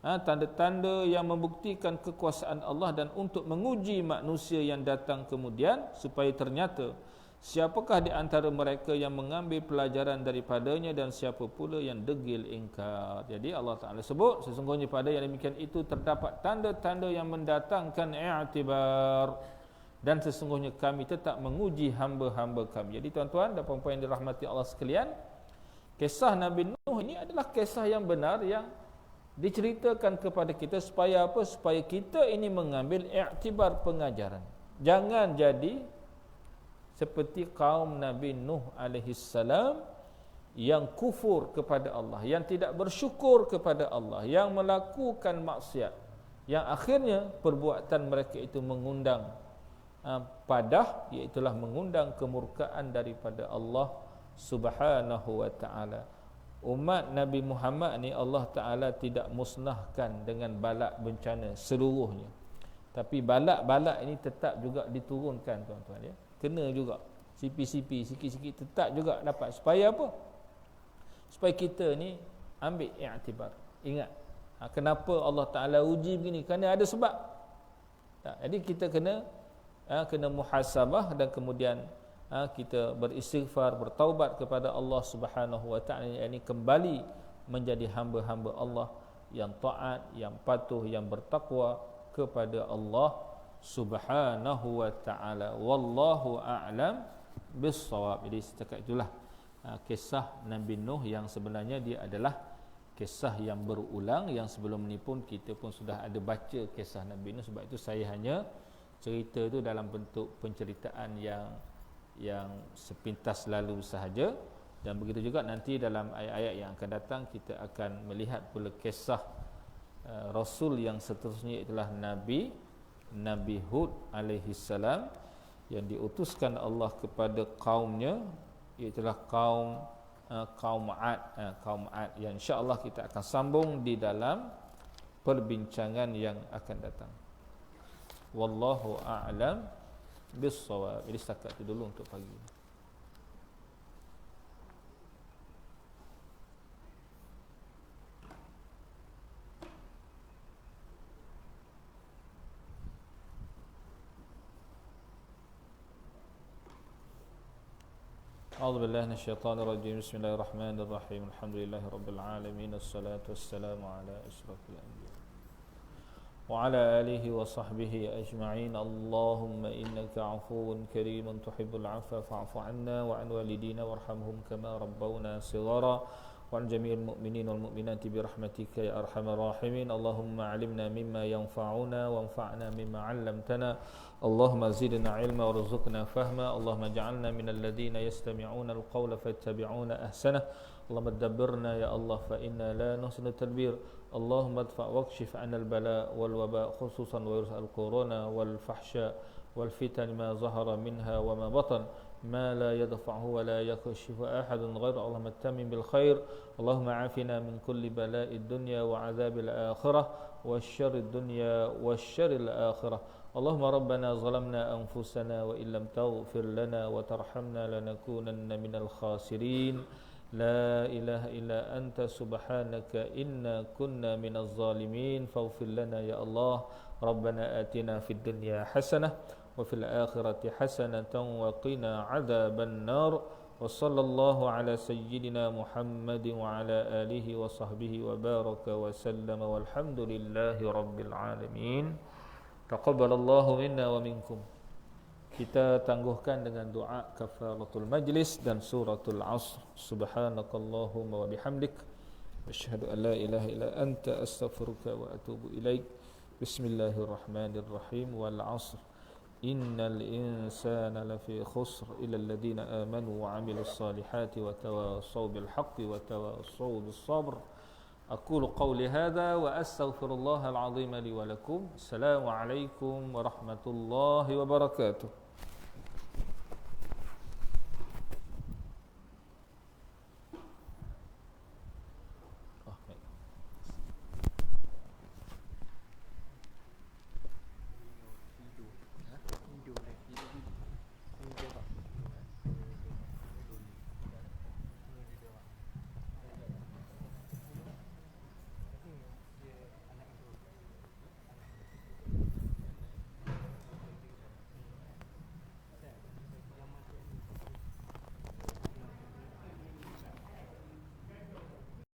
[SPEAKER 1] tanda-tanda yang membuktikan kekuasaan Allah, dan untuk menguji manusia yang datang kemudian, supaya ternyata siapakah di antara mereka yang mengambil pelajaran daripadanya, dan siapa pula yang degil ingkar. Jadi Allah Ta'ala sebut, sesungguhnya pada yang demikian itu terdapat tanda-tanda yang mendatangkan i'tibar, dan sesungguhnya kami tetap menguji hamba-hamba kami. Jadi tuan-tuan dan puan-puan yang dirahmati Allah sekalian, kisah Nabi Nuh ini adalah kisah yang benar yang diceritakan kepada kita supaya apa? Supaya kita ini mengambil i'tibar, pengajaran. Jangan jadi seperti kaum Nabi Nuh alaihi salam yang kufur kepada Allah, yang tidak bersyukur kepada Allah, yang melakukan maksiat, yang akhirnya perbuatan mereka itu mengundang padah, iaitulah mengundang kemurkaan daripada Allah Subhanahu wa taala. Umat Nabi Muhammad ni Allah Taala tidak musnahkan dengan balak bencana seluruhnya, tapi balak-balak ini tetap juga diturunkan tuan-tuan ya. Kena juga sipi-sipi, sikit-sikit tetap juga dapat. Supaya apa? Supaya kita ni ambil i'tibar. Ingat, kenapa Allah Ta'ala uji begini? Kerana ada sebab. Jadi kita kena muhasabah, dan kemudian kita beristighfar, bertaubat kepada Allah Subhanahu wa taala, yakni kembali menjadi hamba-hamba Allah yang taat, yang patuh, yang bertakwa kepada Allah Subhanahu wa ta'ala. Wallahu a'lam bis-shawab. Jadi setakat itulah kisah Nabi Nuh, yang sebenarnya dia adalah kisah yang berulang, yang sebelum ni pun kita pun sudah ada baca kisah Nabi Nuh. Sebab itu saya hanya cerita itu dalam bentuk penceritaan yang sepintas lalu sahaja. Dan begitu juga nanti dalam ayat-ayat yang akan datang kita akan melihat pula kisah Rasul yang seterusnya, itulah Nabi Hud alaihi salam, yang diutuskan Allah kepada kaumnya, iaitulah kaum Ad, yang insya-Allah kita akan sambung di dalam perbincangan yang akan datang. Wallahu a'lam bis-shawab. Jadi setakat itu dulu untuk pagi ini. أعوذ بالله من الشيطان الرجيم. بسم الله الرحمن الرحيم. الحمد لله رب العالمين، الصلاة والسلام على أشرف الأنبياء وعلى آله وصحبه أجمعين. اللهم إنك عفو كريم تحب العفو فاعف عنا وعن والدينا وارحمهم كما ربونا صغارا وعن جميع المؤمنين والمؤمنات برحمتك يا أرحم الراحمين. اللهم علمنا مما ينفعنا وانفعنا مما علمتنا. اللهم زدنا علما وارزقنا فهما. اللهم اجعلنا من الذين يستمعون القول فيتبعون أحسنه. اللهم دبرنا يا الله فإنا لا نحسن التدبير. اللهم ادفع واكشف عنا البلاء والوباء، خصوصا ويرس الكورونا والفحشاء والفتن ما ظهر منها وما بطن، ما لا يدفعه ولا يكشف أحد غير. اللهم اتمم بالخير. اللهم عافنا من كل بلاء الدنيا وعذاب الآخرة والشر الدنيا والشر الآخرة. اللهم ربنا ظلمنا أنفسنا وإن لم تغفر لنا وترحمنا لنكونن من الخاسرين. لا إله إلا أنت سبحانك إنا كنا من الظالمين فاغفر لنا يا الله ربنا آتنا في الدنيا حسنة وفي الآخرة حسنة وقنا عذاب النار وصلى الله على سيدنا محمد وعلى آله وصحبه وبارك وسلم والحمد لله رب العالمين تقبل الله منا ومنكم. Kita tangguhkan dengan doa kafaratul majlis dan suratul asr. Subhanakallahumma wa bihamdik asyhadu an la ilaha illa anta astaghfiruka wa atubu ilaik. Bismillahirrahmanirrahim. Wal asr innal insana lafi khusr illa alladhina amanu wa 'amilus salihati wa tawassaw bil haqqi wa tawassaw bis sabr. Aqulu qawli hadha wa astaghfirullahal azim li wa lakum. Assalamu alaikum warahmatullahi wabarakatuh.